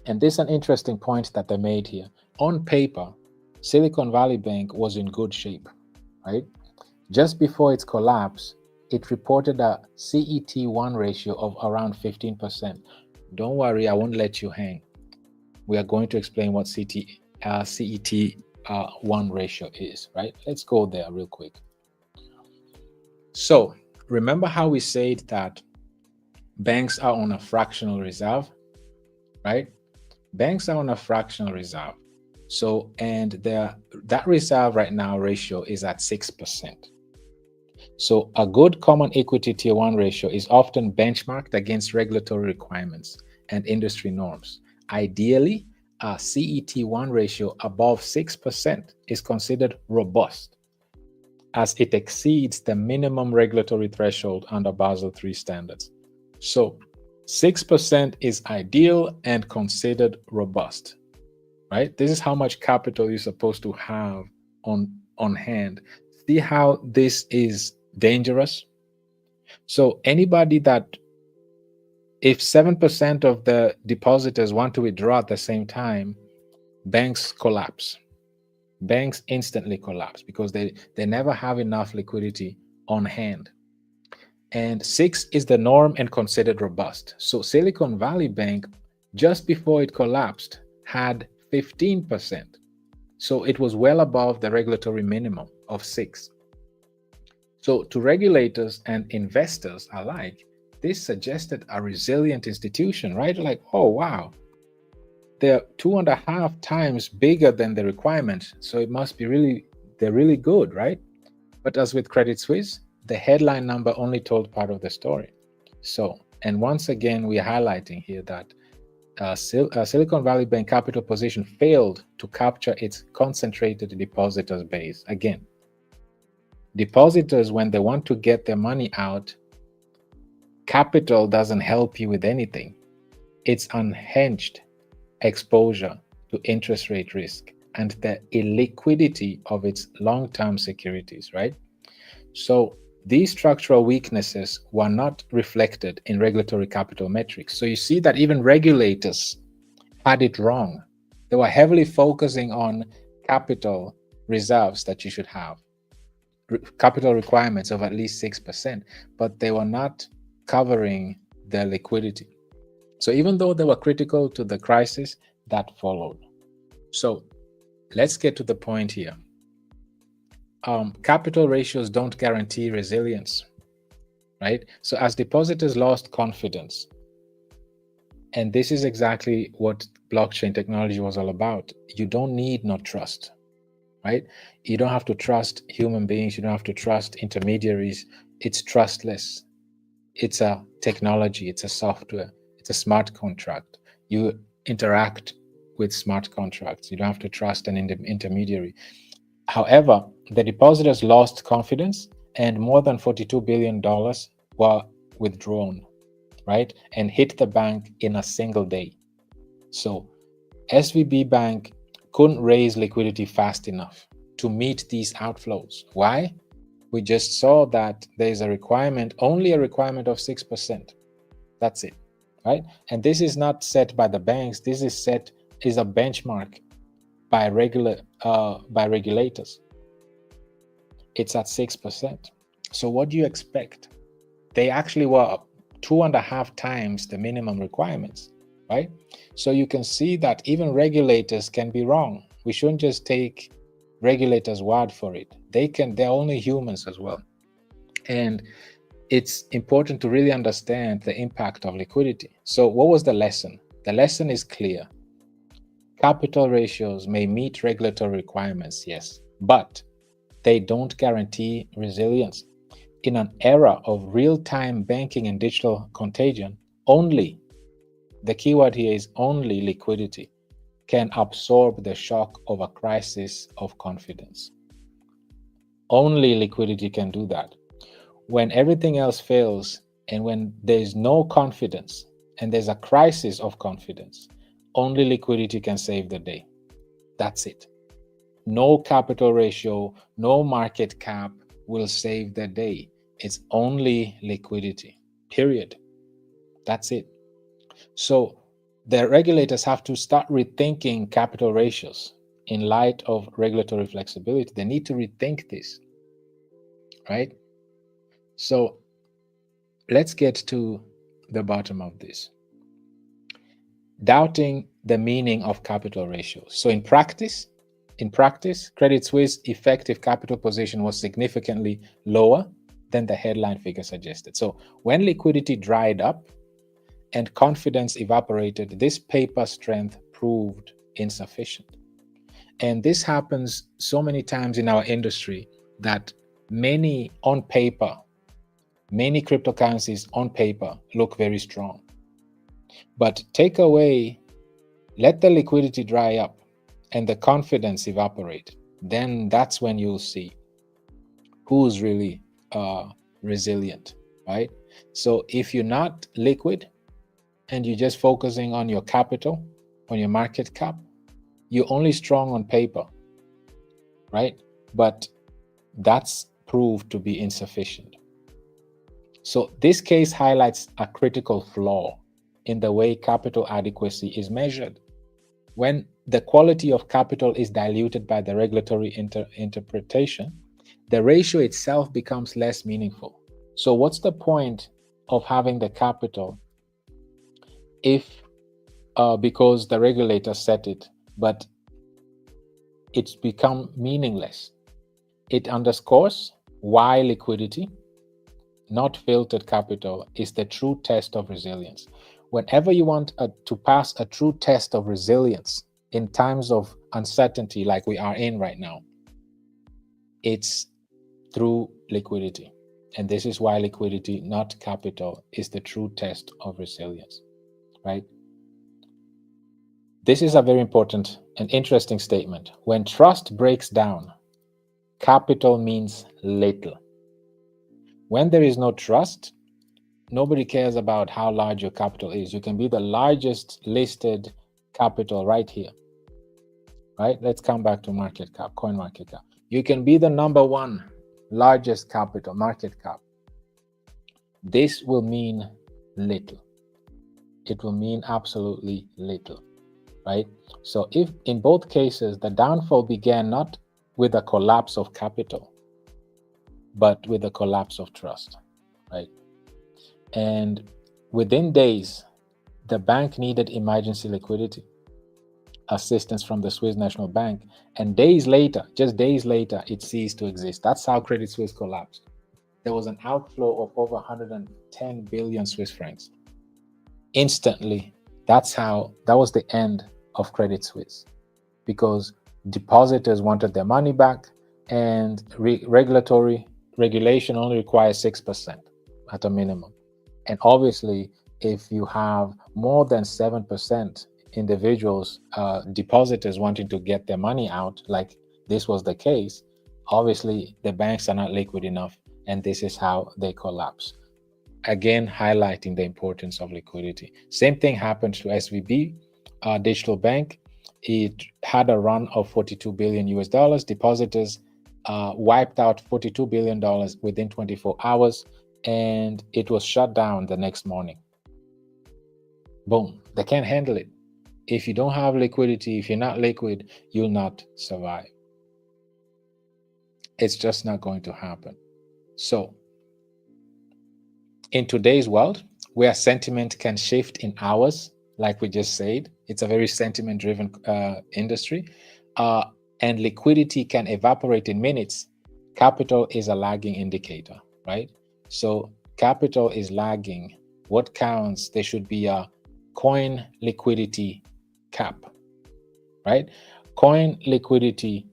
and this is an interesting point that they made here. On paper, Silicon Valley Bank was in good shape, right? Just before its collapse, it reported a CET1 ratio of around 15%. Don't worry, I won't let you hang. We are going to explain what CET1 ratio is, right? Let's go there real quick. So remember how we said that banks are on a fractional reserve, right? Banks are on a fractional reserve. So, and that reserve right now ratio is at 6%. So a good common equity tier 1 ratio is often benchmarked against regulatory requirements and industry norms. Ideally, a CET1 ratio above 6% is considered robust, as it exceeds the minimum regulatory threshold under Basel III standards. So 6% is ideal and considered robust, right? This is how much capital you're supposed to have on hand. See how this is dangerous? So anybody that, if 7% of the depositors want to withdraw at the same time, banks collapse. Banks instantly collapse because they never have enough liquidity on hand. And 6 is the norm and considered robust. So Silicon Valley Bank, just before it collapsed, had 15%. So it was well above the regulatory minimum of 6. So to regulators and investors alike, this suggested a resilient institution, right? Like, oh, wow, they're 2.5 times bigger than the requirement. So it must be they're really good, right? But as with Credit Suisse, the headline number only told part of the story. So, and once again, we're highlighting here that Silicon Valley Bank capital position failed to capture its concentrated depositors base. Again, depositors, when they want to get their money out, capital doesn't help you with anything. It's unhinged exposure to interest rate risk and the illiquidity of its long-term securities, right? So these structural weaknesses were not reflected in regulatory capital metrics. So you see that even regulators had it wrong. They were heavily focusing on capital reserves that you should have, capital requirements of at least 6%, but they were not covering the liquidity. So even though they were critical to the crisis that followed. So let's get to the point here. Capital ratios don't guarantee resilience, right? So as depositors lost confidence, and this is exactly what blockchain technology was all about. You don't need no trust, right? You don't have to trust human beings. You don't have to trust intermediaries. It's trustless. It's a technology. It's a software. It's a smart contract. You interact with smart contracts. You don't have to trust an intermediary. However, the depositors lost confidence and more than $42 billion were withdrawn, right? And hit the bank in a single day. So SVB Bank couldn't raise liquidity fast enough to meet these outflows. Why? We just saw that there is a requirement, only a requirement of 6%. That's it, right? And this is not set by the banks. This is a benchmark by regulators. It's at 6%. So what do you expect? They actually were 2.5 times the minimum requirements, right? So you can see that even regulators can be wrong. We shouldn't just take regulators' word for it. They're only humans as well. And it's important to really understand the impact of liquidity. So what was the lesson? The lesson is clear. Capital ratios may meet regulatory requirements, yes, but they don't guarantee resilience. In an era of real-time banking and digital contagion, only, the keyword here is only, liquidity can absorb the shock of a crisis of confidence. Only liquidity can do that. When everything else fails and when there's no confidence and there's a crisis of confidence, only liquidity can save the day. That's it. No capital ratio, no market cap will save the day. It's only liquidity, period. That's it. So the regulators have to start rethinking capital ratios in light of regulatory flexibility. They need to rethink this, right? So let's get to the bottom of this. Doubting the meaning of capital ratios. So in practice, Credit Suisse effective capital position was significantly lower than the headline figure suggested. So when liquidity dried up and confidence evaporated, this paper strength proved insufficient. And this happens so many times in our industry that many cryptocurrencies on paper look very strong. But let the liquidity dry up and the confidence evaporate, then that's when you'll see who's really resilient, right? So if you're not liquid and you're just focusing on your capital, on your market cap, you're only strong on paper, right? But that's proved to be insufficient. So this case highlights a critical flaw in the way capital adequacy is measured. When the quality of capital is diluted by the regulatory interpretation, the ratio itself becomes less meaningful. So what's the point of having the capital if because the regulator set it, but it's become meaningless. It underscores why liquidity, not filtered capital, is the true test of resilience. Whenever you want to pass a true test of resilience in times of uncertainty like we are in right now, it's through liquidity. And this is why liquidity, not capital, is the true test of resilience, right? This is a very important and interesting statement. When trust breaks down, capital means little. When there is no trust, nobody cares about how large your capital is. You can be the largest listed capital right here, right? Let's come back to market cap, coin market cap. You can be the number one largest capital, market cap. This will mean little. It will mean absolutely little, right? So if in both cases, the downfall began not with a collapse of capital, but with a collapse of trust, right? And within days, the bank needed emergency liquidity assistance from the Swiss National Bank. And days later, just days later, it ceased to exist. That's how Credit Suisse collapsed. There was an outflow of over 110 billion Swiss francs. Instantly, that was the end of Credit Suisse, because depositors wanted their money back, and regulation only requires 6% at a minimum. And obviously, if you have more than 7% individuals, depositors wanting to get their money out, like this was the case, obviously the banks are not liquid enough, and this is how they collapse. Again, highlighting the importance of liquidity. Same thing happened to SVB, digital bank. It had a run of 42 billion US dollars. Depositors wiped out 42 billion dollars within 24 hours, and it was shut down the next morning. Boom, they can't handle it. If you don't have liquidity, if you're not liquid, you'll not survive. It's just not going to happen. So in today's world, where sentiment can shift in hours, like we just said, it's a very sentiment-driven industry, and liquidity can evaporate in minutes, capital is a lagging indicator, right? So capital is lagging. What counts? There should be a coin liquidity cap, right? Coin liquidity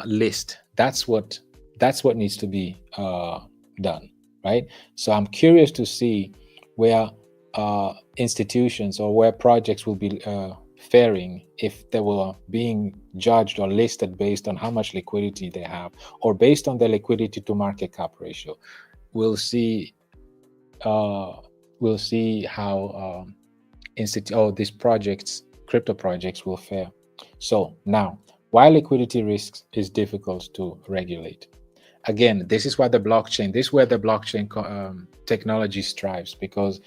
list. That's what needs to be done, right? So I'm curious to see where institutions or where projects will be faring if they were being judged or listed based on how much liquidity they have, or based on their liquidity to market cap ratio. We'll see how these projects, crypto projects, will fare. So now, why liquidity risks is difficult to regulate? Again, this is where the blockchain technology strives, because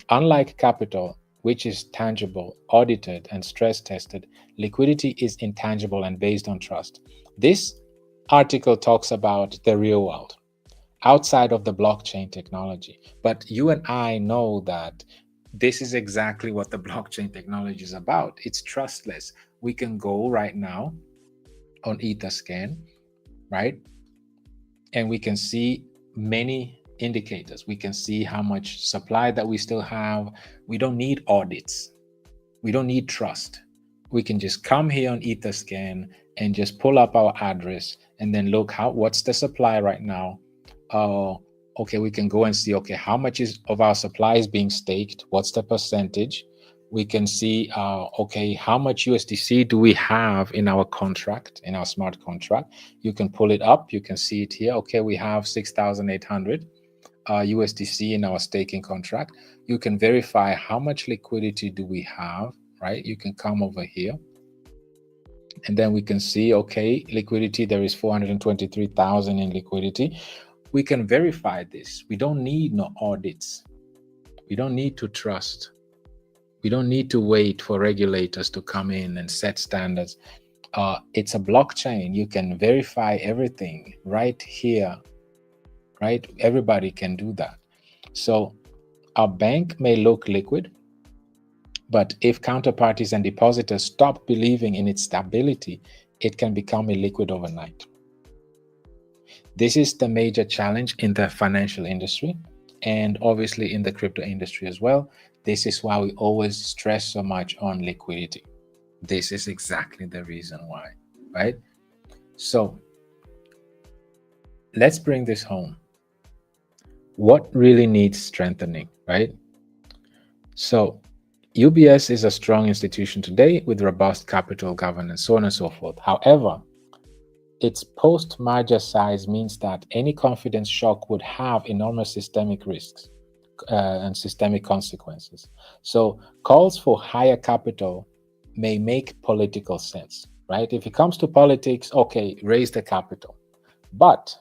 unlike capital, which is tangible, audited, and stress tested, liquidity is intangible and based on trust. This article talks about the real world, outside of the blockchain technology. But you and I know that this is exactly what the blockchain technology is about. It's trustless. We can go right now on Etherscan, right? And we can see many indicators. We can see how much supply that we still have. We don't need audits. We don't need trust. We can just come here on Etherscan and just pull up our address and then look what's the supply right now. Okay, we can go and see, okay, how much of our supply is being staked? What's the percentage? We can see, okay, how much USDC do we have in our contract, in our smart contract? You can pull it up. You can see it here. Okay, we have 6,800 USDC in our staking contract. You can verify how much liquidity do we have, right? You can come over here. And then we can see, okay, liquidity, there is 423,000 in liquidity. We can verify this. We don't need no audits. We don't need to trust. We don't need to wait for regulators to come in and set standards. It's a blockchain. You can verify everything right here, right? Everybody can do that. So a bank may look liquid, but if counterparties and depositors stop believing in its stability, it can become illiquid overnight. This is the major challenge in the financial industry and obviously in the crypto industry as well. This is why we always stress so much on liquidity. This is exactly the reason why, right? So let's bring this home. What really needs strengthening, right? So UBS is a strong institution today with robust capital governance, so on and so forth. However, its post-merger size means that any confidence shock would have enormous systemic risks and systemic consequences. So calls for higher capital may make political sense, right? If it comes to politics, okay, raise the capital. But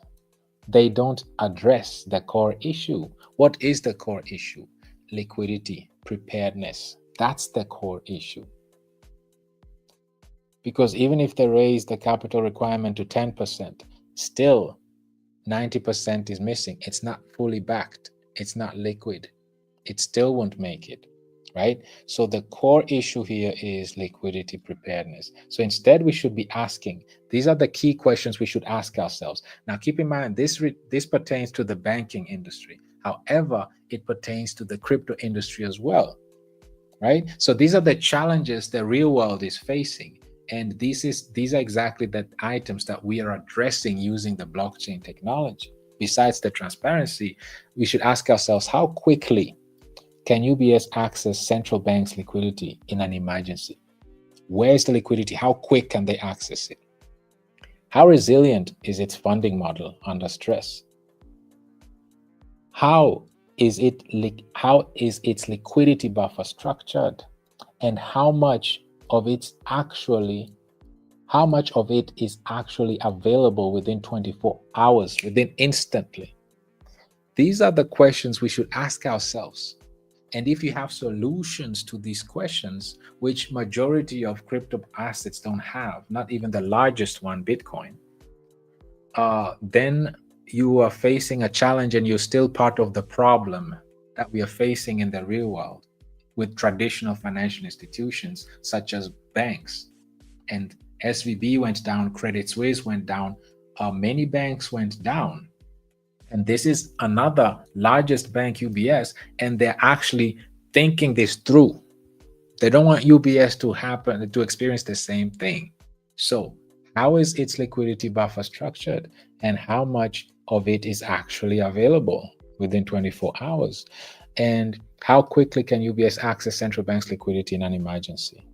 they don't address the core issue. What is the core issue? Liquidity, preparedness. That's the core issue. Because even if they raise the capital requirement to 10%, still 90% is missing. It's not fully backed. It's not liquid. It still won't make it, right? So the core issue here is liquidity preparedness. So instead, we should be asking, these are the key questions we should ask ourselves. Now, keep in mind, this pertains to the banking industry. However, it pertains to the crypto industry as well, right? So these are the challenges the real world is facing. And these are exactly the items that we are addressing using the blockchain technology. Besides the transparency, we should ask ourselves, how quickly can UBS access central banks' liquidity in an emergency? Where is the liquidity? How quick can they access it? How resilient is its funding model under stress? How is its liquidity buffer structured? And how much of it is actually available within 24 hours, within instantly? These are the questions we should ask ourselves. And if you have solutions to these questions, which majority of crypto assets don't have, not even the largest one, Bitcoin, then you are facing a challenge and you're still part of the problem that we are facing in the real world with traditional financial institutions such as banks. And SVB went down, Credit Suisse went down, many banks went down. And this is another largest bank, UBS, and they're actually thinking this through. They don't want UBS to experience the same thing. So how is its liquidity buffer structured, and how much of it is actually available within 24 hours? And how quickly can UBS access central bank's liquidity in an emergency?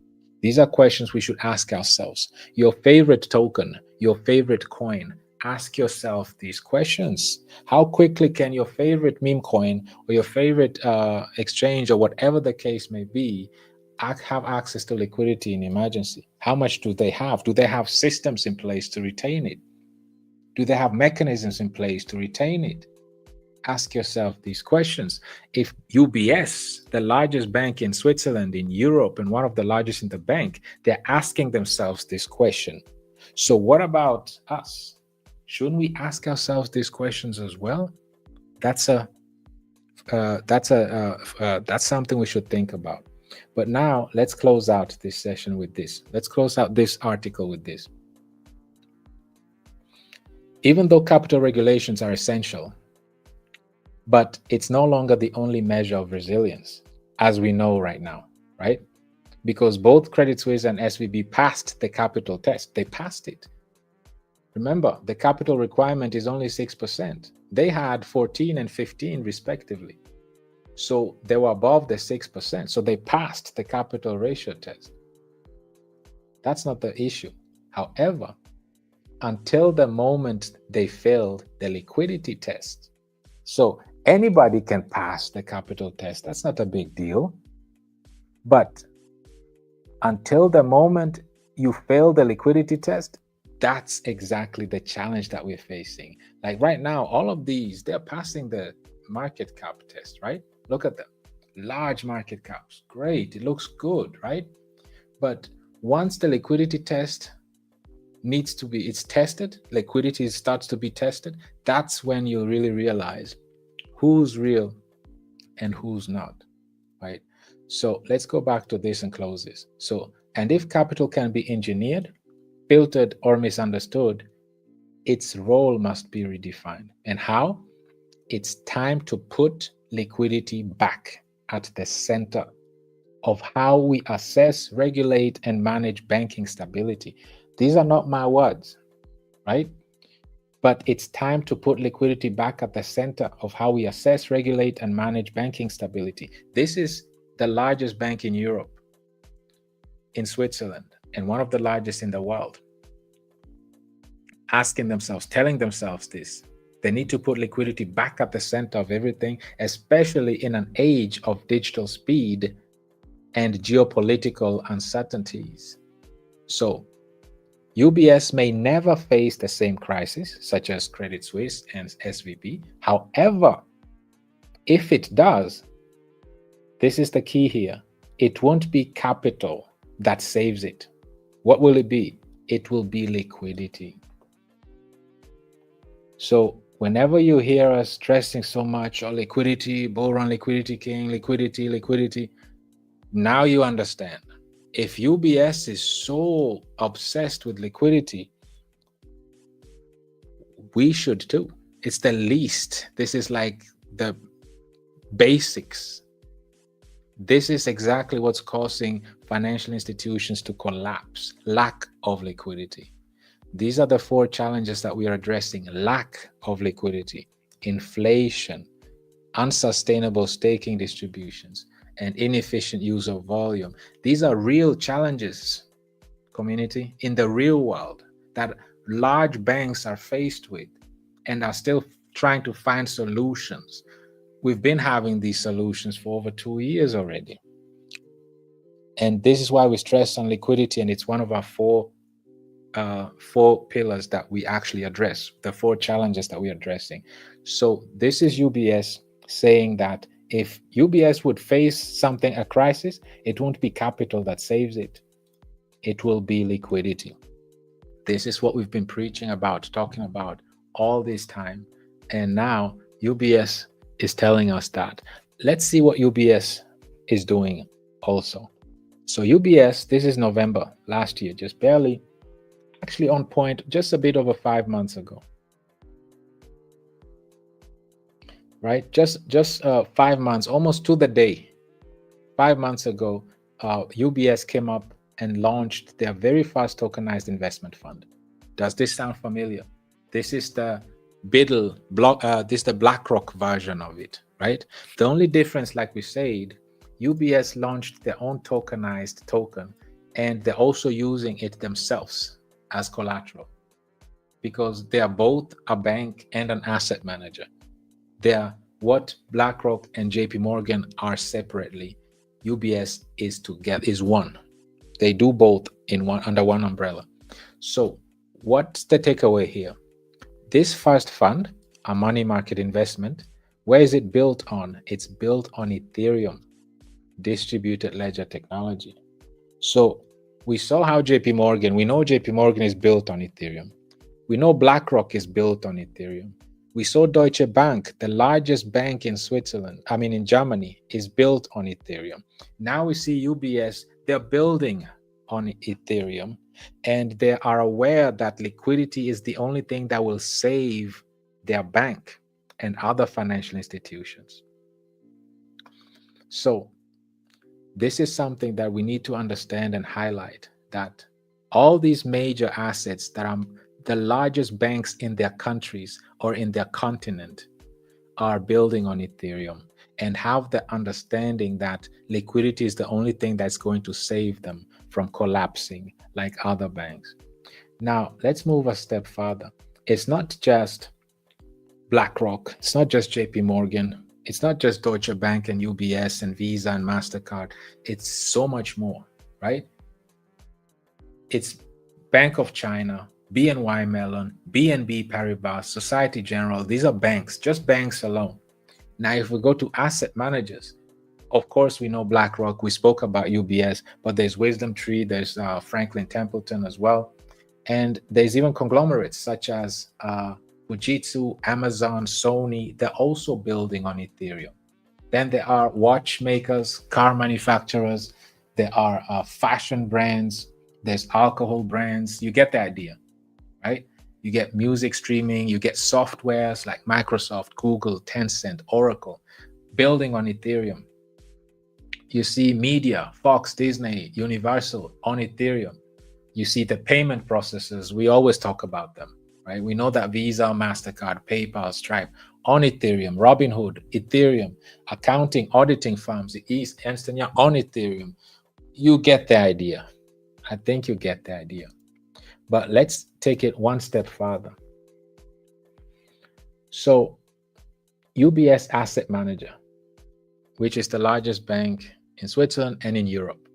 These are questions we should ask ourselves. Your favorite token, your favorite coin, ask yourself these questions. How quickly can your favorite meme coin or your favorite exchange or whatever the case may be have access to liquidity in emergency? How much do they have? Do they have systems in place to retain it? Do they have mechanisms in place to retain it? Ask yourself these questions. If UBS, the largest bank in Switzerland, in Europe, and one of the largest in the bank, they're asking themselves this question. So what about us? Shouldn't we ask ourselves these questions as well? That's something we should think about. But now let's close out this session with this. Let's close out this article with this. Even though capital regulations are essential, but it's no longer the only measure of resilience, as we know right now, right? Because both Credit Suisse and SVB passed the capital test. They passed it. Remember, the capital requirement is only 6%. They had 14 and 15 respectively. So they were above the 6%. So they passed the capital ratio test. That's not the issue. However, until the moment they failed the liquidity test, so anybody can pass the capital test. That's not a big deal. But until the moment you fail the liquidity test, that's exactly the challenge that we're facing. Like right now, all of these, they're passing the market cap test, right? Look at them. Large market caps. Great. It looks good, right? But once the liquidity test it's tested, liquidity starts to be tested, that's when you really realize who's real and who's not, right? So let's go back to this and close this. So, and if capital can be engineered, filtered or misunderstood, its role must be redefined. And how? It's time to put liquidity back at the center of how we assess, regulate, and manage banking stability. These are not my words, right? But it's time to put liquidity back at the center of how we assess, regulate, and manage banking stability. This is the largest bank in Europe, in Switzerland, and one of the largest in the world. Asking themselves, telling themselves this. They need to put liquidity back at the center of everything, especially in an age of digital speed and geopolitical uncertainties. So, UBS may never face the same crisis, such as Credit Suisse and SVB. However, if it does, this is the key here. It won't be capital that saves it. What will it be? It will be liquidity. So whenever you hear us stressing so much on liquidity, BULLRUN, liquidity king, liquidity, now you understand. If UBS is so obsessed with liquidity, we should too. It's the least. This is like the basics. This is exactly what's causing financial institutions to collapse: lack of liquidity. These are the 4 challenges that we are addressing: lack of liquidity, inflation, unsustainable staking distributions, and inefficient use of volume. These are real challenges, community, in the real world that large banks are faced with and are still trying to find solutions. We've been having these solutions for over 2 years already. And this is why we stress on liquidity, and it's one of our 4 pillars that we actually address, the 4 challenges that we're addressing. So this is UBS saying that if UBS would face something, a crisis, it won't be capital that saves it. It will be liquidity. This is what we've been preaching about, talking about all this time. And now UBS is telling us that. Let's see what UBS is doing also. So UBS, this is November last year, just barely, actually on point, just a bit over 5 months ago. Right? Just 5 months, almost to the day. 5 months ago, UBS came up and launched their very first tokenized investment fund. Does this sound familiar? This is the this is the BlackRock version of it, right? The only difference, like we said, UBS launched their own tokenized token, and they're also using it themselves as collateral, because they are both a bank and an asset manager. They are what BlackRock and JP Morgan are separately. UBS is together, is one. They do both in one, under one umbrella. So what's the takeaway here? This first fund, a money market investment, where is it built on? It's built on Ethereum, distributed ledger technology. So we saw how JP Morgan, we know JP Morgan is built on Ethereum. We know BlackRock is built on Ethereum. We saw Deutsche Bank, the largest bank in Switzerland, in Germany, is built on Ethereum. Now we see UBS, they're building on Ethereum, and they are aware that liquidity is the only thing that will save their bank and other financial institutions. So this is something that we need to understand and highlight, that all these major assets that are the largest banks in their countries or in their continent are building on Ethereum, and have the understanding that liquidity is the only thing that's going to save them from collapsing like other banks. Now, let's move a step further. It's not just BlackRock, it's not just JP Morgan, it's not just Deutsche Bank and UBS and Visa and MasterCard. It's so much more, right? It's Bank of China, BNY Mellon, BNB Paribas, Societe Generale. These are banks, just banks alone. Now, if we go to asset managers, of course, we know BlackRock. We spoke about UBS, but there's Wisdom Tree, there's Franklin Templeton as well. And there's even conglomerates such as Fujitsu, Amazon, Sony. They're also building on Ethereum. Then there are watchmakers, car manufacturers. There are fashion brands. There's alcohol brands. You get the idea, right? You get music streaming, you get softwares like Microsoft, Google, Tencent, Oracle, building on Ethereum. You see media, Fox, Disney, Universal on Ethereum. You see the payment processors, we always talk about them, right? We know that Visa, MasterCard, PayPal, Stripe on Ethereum, Robinhood, Ethereum, accounting, auditing firms, Ernst & Young on Ethereum. You get the idea. I think you get the idea. But let's take it one step further. So UBS Asset Manager, which is the largest bank in Switzerland and in Europe,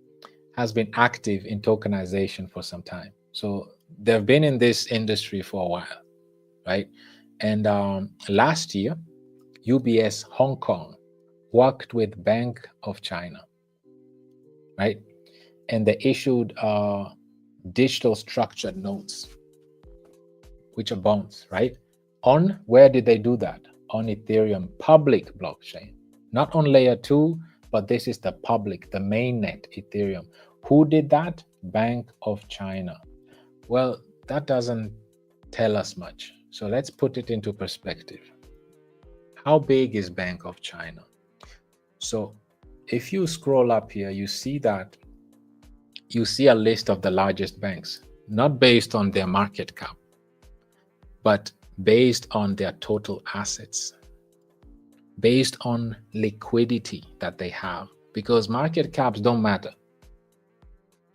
has been active in tokenization for some time. So they've been in this industry for a while, right? And last year, UBS Hong Kong worked with Bank of China, right? And they issued digital structured notes, which are bonds, right? On where did they do that? On Ethereum public blockchain, not on layer 2, but this is the public, the mainnet Ethereum. Who did that? Bank of China. Well, that doesn't tell us much. So let's put it into perspective. How big is Bank of China? So if you scroll up here, you see that you see a list of the largest banks, not based on their market cap, but based on their total assets, based on liquidity that they have, because market caps don't matter.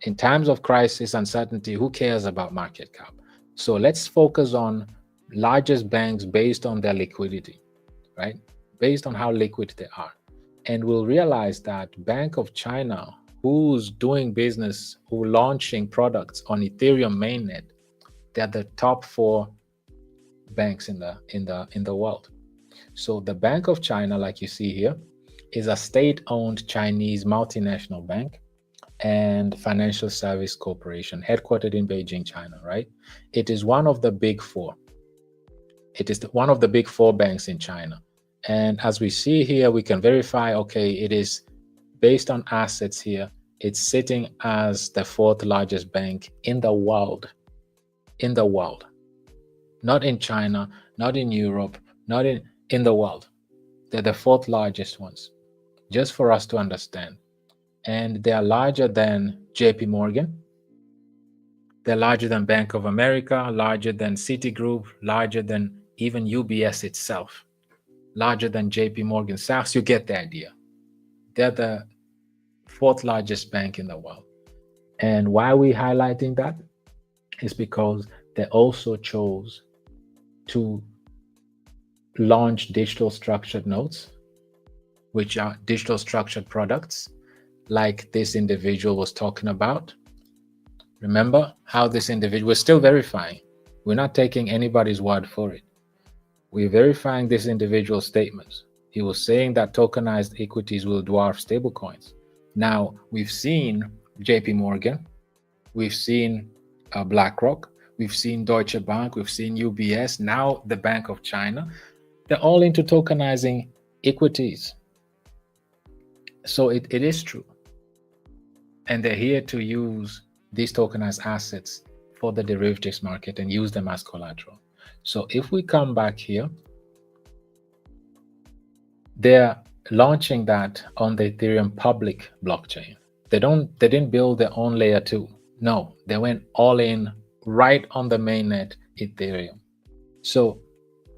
In times of crisis, uncertainty, who cares about market cap? So let's focus on largest banks based on their liquidity, right? Based on how liquid they are. And we'll realize that Bank of China, who's doing business, who launching products on Ethereum mainnet, they're the top 4 banks in the world. So the Bank of China, like you see here, is a state-owned Chinese multinational bank and financial service corporation headquartered in Beijing, China, right? It is one of the big 4. It is one of the big 4 banks in China. And as we see here, we can verify, okay, it is based on assets here. It's sitting as the 4th largest bank in the world. In the world. Not in China, not in Europe, not in the world. They're the 4th largest ones, just for us to understand. And they are larger than JP Morgan. They're larger than Bank of America, larger than Citigroup, larger than even UBS itself, larger than JP Morgan Sachs. You get the idea. They're the 4th largest bank in the world. And why are we highlighting that? Is because they also chose to launch digital structured notes, which are digital structured products, like this individual was talking about. Remember how this individual, we're still verifying. We're not taking anybody's word for it. We're verifying this individual's statements. He was saying that tokenized equities will dwarf stablecoins. Now, we've seen JP Morgan, we've seen BlackRock, we've seen Deutsche Bank, we've seen UBS, now the Bank of China. They're all into tokenizing equities. So it is true. And they're here to use these tokenized assets for the derivatives market and use them as collateral. So if we come back here, they're launching that on the Ethereum public blockchain. They didn't build their own layer 2. No, they went all in right on the mainnet Ethereum. So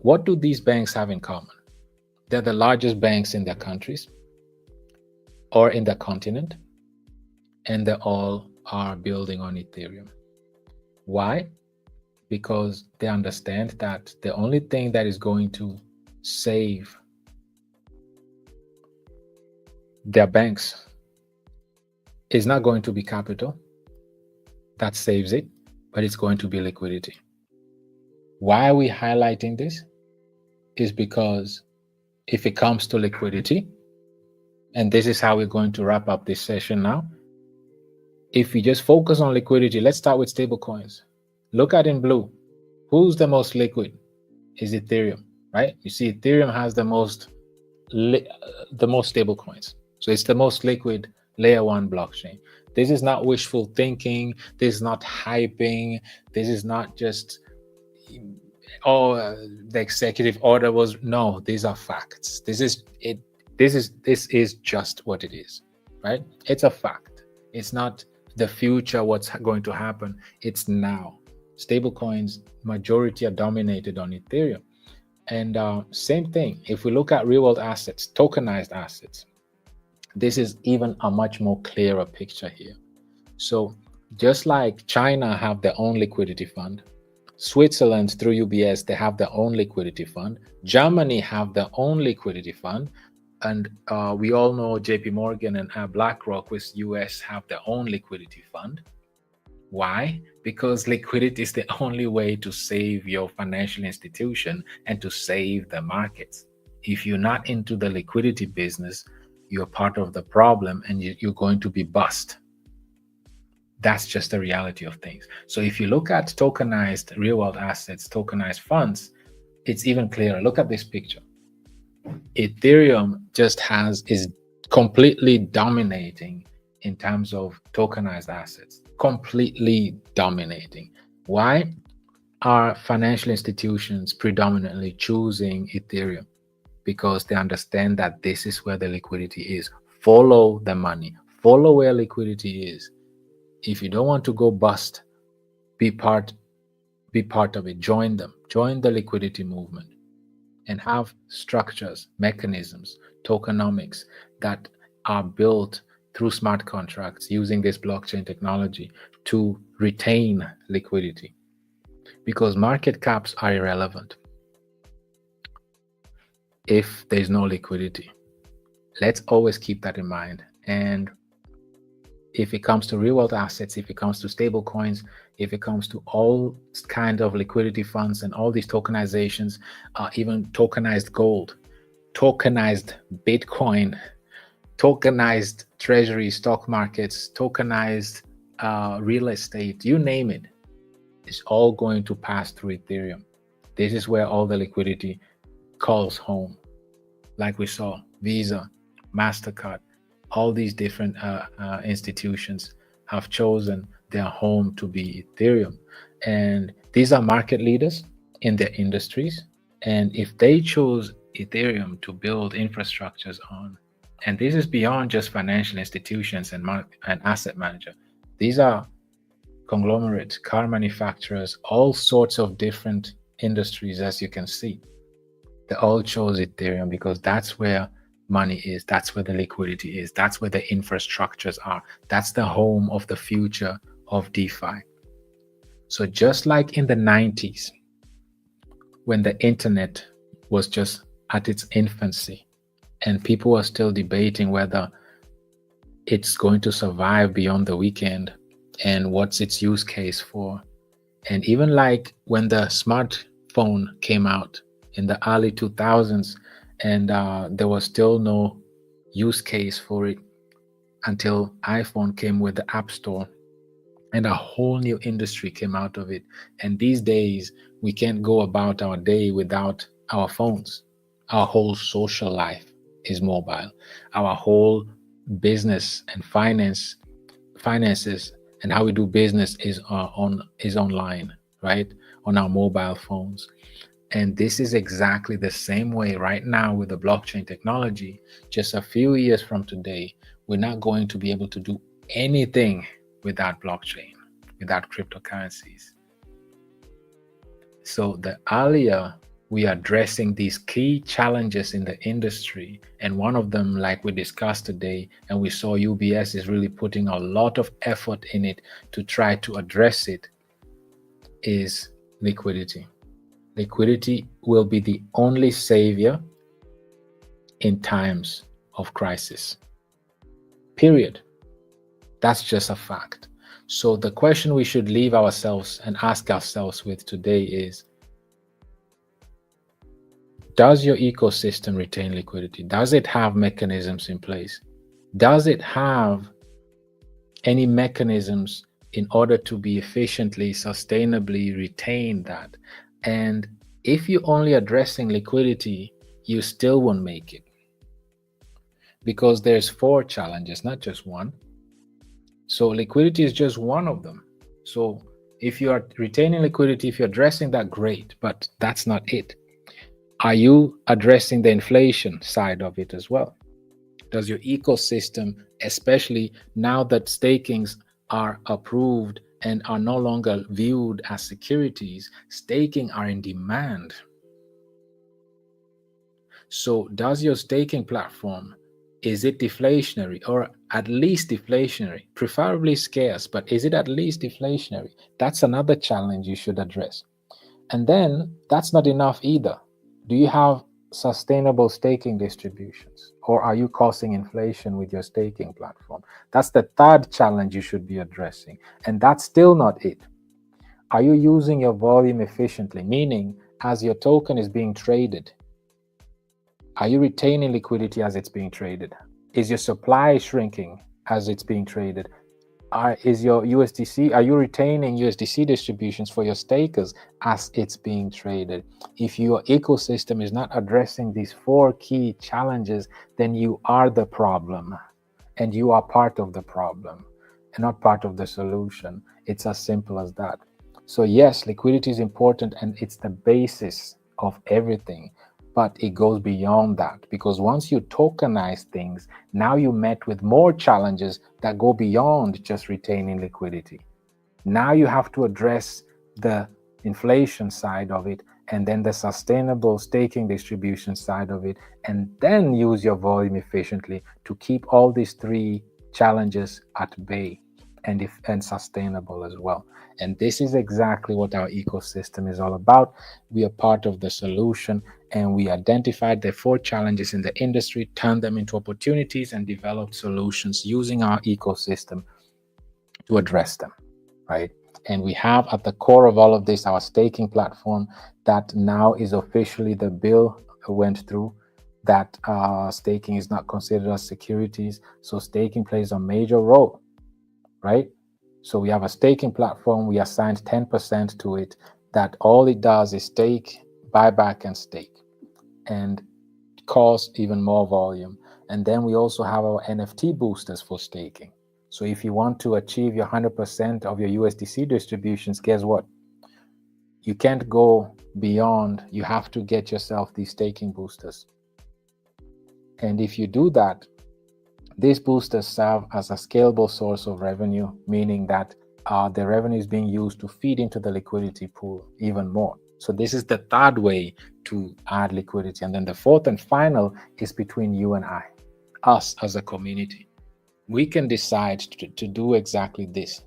what do these banks have in common? They're the largest banks in their countries or in the continent, and they all are building on Ethereum. Why? Because they understand that the only thing that is going to save their banks is not going to be capital that saves it, but it's going to be liquidity. Why are we highlighting this? Is because if it comes to liquidity, and this is how we're going to wrap up this session now. If we just focus on liquidity, let's start with stablecoins. Look at in blue. Who's the most liquid? Is Ethereum, right? You see, Ethereum has the most stable coins. So it's the most liquid layer one blockchain. This is not wishful thinking. This is not hyping. This is not just, oh, the executive order was, no, these are facts. This is it. This is just what it is, right? It's a fact. It's not the future, what's going to happen. It's now. Stablecoins, majority are dominated on Ethereum. And same thing, if we look at real world assets, tokenized assets, this is even a much more clearer picture here. So just like China have their own liquidity fund, Switzerland through UBS, they have their own liquidity fund. Germany have their own liquidity fund. And we all know JP Morgan and BlackRock with US have their own liquidity fund. Why? Because liquidity is the only way to save your financial institution and to save the markets. If you're not into the liquidity business, you're part of the problem and you're going to be bust. That's just the reality of things. So if you look at tokenized real world assets, tokenized funds, it's even clearer. Look at this picture. Ethereum just is completely dominating in terms of tokenized assets, completely dominating. Why are financial institutions predominantly choosing Ethereum? Because they understand that this is where the liquidity is. Follow the money, follow where liquidity is. If you don't want to go bust, be part of it. Join them. Join the liquidity movement and have structures, mechanisms, tokenomics that are built through smart contracts using this blockchain technology to retain liquidity. Because market caps are irrelevant if there's no liquidity. Let's always keep that in mind. And if it comes to real world assets, if it comes to stable coins, if it comes to all kinds of liquidity funds and all these tokenizations, even tokenized gold, tokenized Bitcoin, tokenized treasury stock markets, tokenized real estate, you name it, it's all going to pass through Ethereum. This is where all the liquidity calls home. Like we saw, Visa, MasterCard, all these different institutions have chosen their home to be Ethereum. And these are market leaders in their industries. And if they choose Ethereum to build infrastructures on, and this is beyond just financial institutions and asset manager, these are conglomerates, car manufacturers, all sorts of different industries, as you can see. They all chose Ethereum because that's where money is, that's where the liquidity is, that's where the infrastructures are, that's the home of the future of DeFi. So just like in the 90s, when the internet was just at its infancy and people were still debating whether it's going to survive beyond the weekend and what's its use case for, and even like when the smartphone came out in the early 2000s, and there was still no use case for it until iPhone came with the App Store and a whole new industry came out of it. And these days, we can't go about our day without our phones. Our whole social life is mobile. Our whole business and finances and how we do business is online, right? On our mobile phones. And this is exactly the same way right now with the blockchain technology. Just a few years from today, we're not going to be able to do anything without blockchain, without cryptocurrencies. So the earlier we are addressing these key challenges in the industry, and one of them, like we discussed today, and we saw UBS is really putting a lot of effort in it to try to address it, is liquidity. Liquidity will be the only savior in times of crisis. Period. That's just a fact. So the question we should leave ourselves and ask ourselves with today is, does your ecosystem retain liquidity? Does it have mechanisms in place? Does it have any mechanisms in order to be efficiently, sustainably retain that? And if you're only addressing liquidity, you still won't make it. because there's 4 challenges, not just one. So liquidity is just one of them. So if you are retaining liquidity, if you're addressing that, great, but that's not it. Are you addressing the inflation side of it as well? Does your ecosystem, especially now that stakings are approved and are no longer viewed as securities, staking are in demand. So does your staking platform, is it deflationary or at least deflationary? Preferably scarce, but is it at least deflationary? That's another challenge you should address. And then that's not enough either. Do you have sustainable staking distributions, or are you causing inflation with your staking platform? That's the third challenge you should be addressing. And that's still not it. Are you using your volume efficiently? Meaning, as your token is being traded, are you retaining liquidity as it's being traded? Is your supply shrinking as it's being traded? Is your USDC, are you retaining USDC distributions for your stakers as it's being traded? If your ecosystem is not addressing these 4 key challenges, then you are the problem, and you are part of the problem and not part of the solution. It's as simple as that. So yes, liquidity is important and it's the basis of everything. But it goes beyond that, because once you tokenize things, now you met with more challenges that go beyond just retaining liquidity. Now you have to address the inflation side of it, and then the sustainable staking distribution side of it, and then use your volume efficiently to keep all these 3 challenges at bay and sustainable as well. And this is exactly what our ecosystem is all about. We are part of the solution, and we identified the 4 challenges in the industry, turned them into opportunities, and developed solutions using our ecosystem to address them, right? And we have at the core of all of this our staking platform that now is officially, the bill went through that staking is not considered as securities. So staking plays a major role, right? So we have a staking platform, we assigned 10% to it, that all it does is stake, buy back, and stake, and cause even more volume. And then we also have our NFT boosters for staking. So if you want to achieve your 100% of your USDC distributions, guess what? You can't go beyond, you have to get yourself these staking boosters. And if you do that, these boosters serve as a scalable source of revenue, meaning that the revenue is being used to feed into the liquidity pool even more. So this is the third way to add liquidity. And then the fourth and final is between you and I, us as a community. We can decide to do exactly this.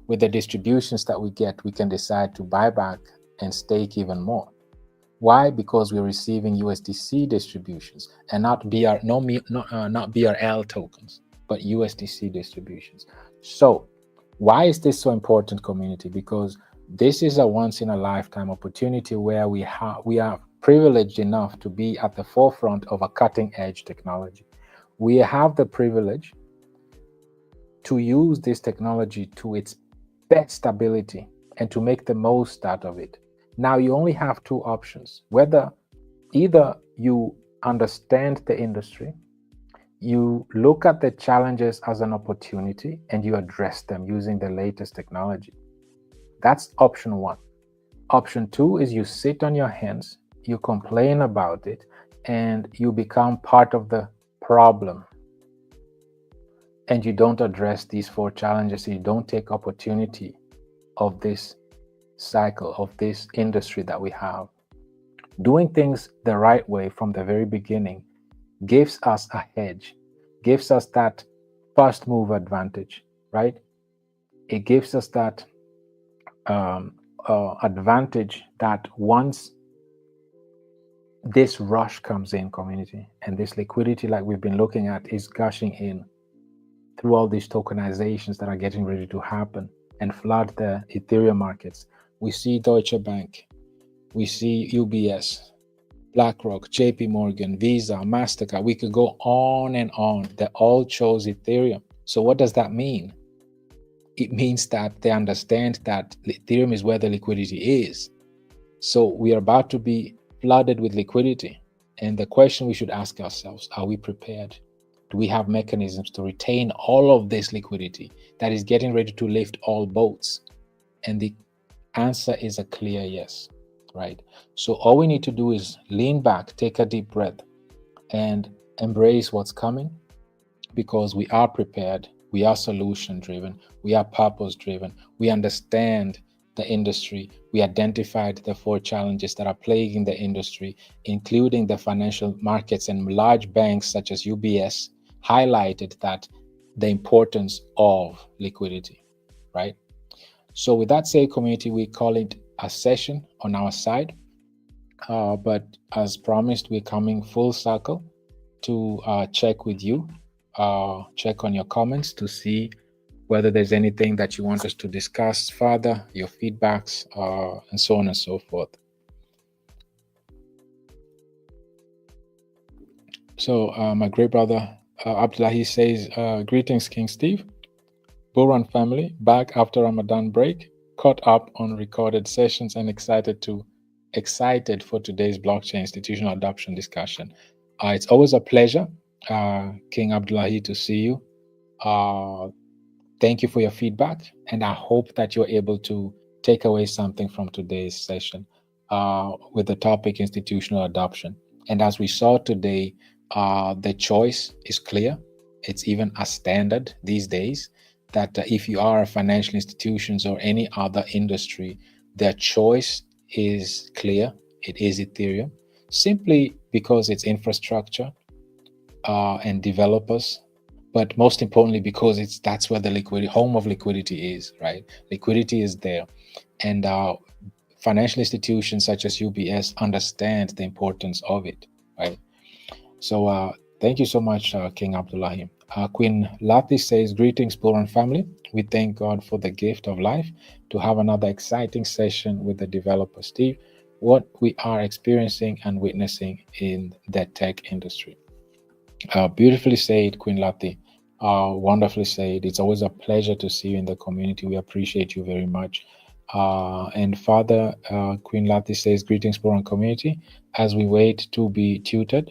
With the distributions that we get, we can decide to buy back and stake even more. Why? Because we're receiving USDC distributions and not BRL tokens, but USDC distributions. So why is this so important, community? Because this is a once-in-a-lifetime opportunity where we are privileged enough to be at the forefront of a cutting-edge technology. We have the privilege to use this technology to its best ability and to make the most out of it. Now you only have 2 options, whether either you understand the industry, you look at the challenges as an opportunity, and you address them using the latest technology. That's option 1. Option 2 is you sit on your hands, you complain about it, and you become part of the problem. And you don't address these 4 challenges, you don't take opportunity of this cycle, of this industry that we have. Doing things the right way from the very beginning gives us a hedge, gives us that first move advantage, right? It gives us that advantage that once this rush comes in, community, and this liquidity, like we've been looking at, is gushing in through all these tokenizations that are getting ready to happen and flood the Ethereum markets. We see Deutsche Bank, we see UBS, BlackRock, JP Morgan, Visa, MasterCard. We could go on and on. They all chose Ethereum. So what does that mean? It means that they understand that Ethereum is where the liquidity is. So we are about to be flooded with liquidity. And the question we should ask ourselves, are we prepared? Do we have mechanisms to retain all of this liquidity that is getting ready to lift all boats? And the answer is a clear yes, right? So all we need to do is lean back, take a deep breath, and embrace what's coming, because we are prepared, we are solution driven, we are purpose driven, we understand the industry, we identified the 4 challenges that are plaguing the industry, including the financial markets, and large banks such as UBS highlighted that the importance of liquidity, right? So with that said, community, we call it a session on our side, but as promised, we're coming full circle to check with you, check on your comments to see whether there's anything that you want us to discuss further, your feedbacks, and so on and so forth. So my great brother Abdullahi says, greetings, King Steve. BULLRUN family, back after Ramadan break, caught up on recorded sessions and excited for today's blockchain institutional adoption discussion. It's always a pleasure, King Abdullahi, to see you. Thank you for your feedback, and I hope that you're able to take away something from today's session with the topic institutional adoption. And as we saw today, the choice is clear. It's even a standard these days that if you are a financial institutions or any other industry, their choice is clear. It is Ethereum, simply because it's infrastructure and developers, but most importantly because that's where the liquidity, home of liquidity is, right? Liquidity is there, and financial institutions such as UBS understand the importance of it, right? So thank you so much, King Abdullahi. Queen Lati says, greetings, BULLRUN family. We thank God for the gift of life to have another exciting session with the developer Steve. What we are experiencing and witnessing in the tech industry. Beautifully said, Queen Lati. Wonderfully said. It's always a pleasure to see you in the community. We appreciate you very much. And Father, Queen Lati says, greetings, BULLRUN community. As we wait to be tutored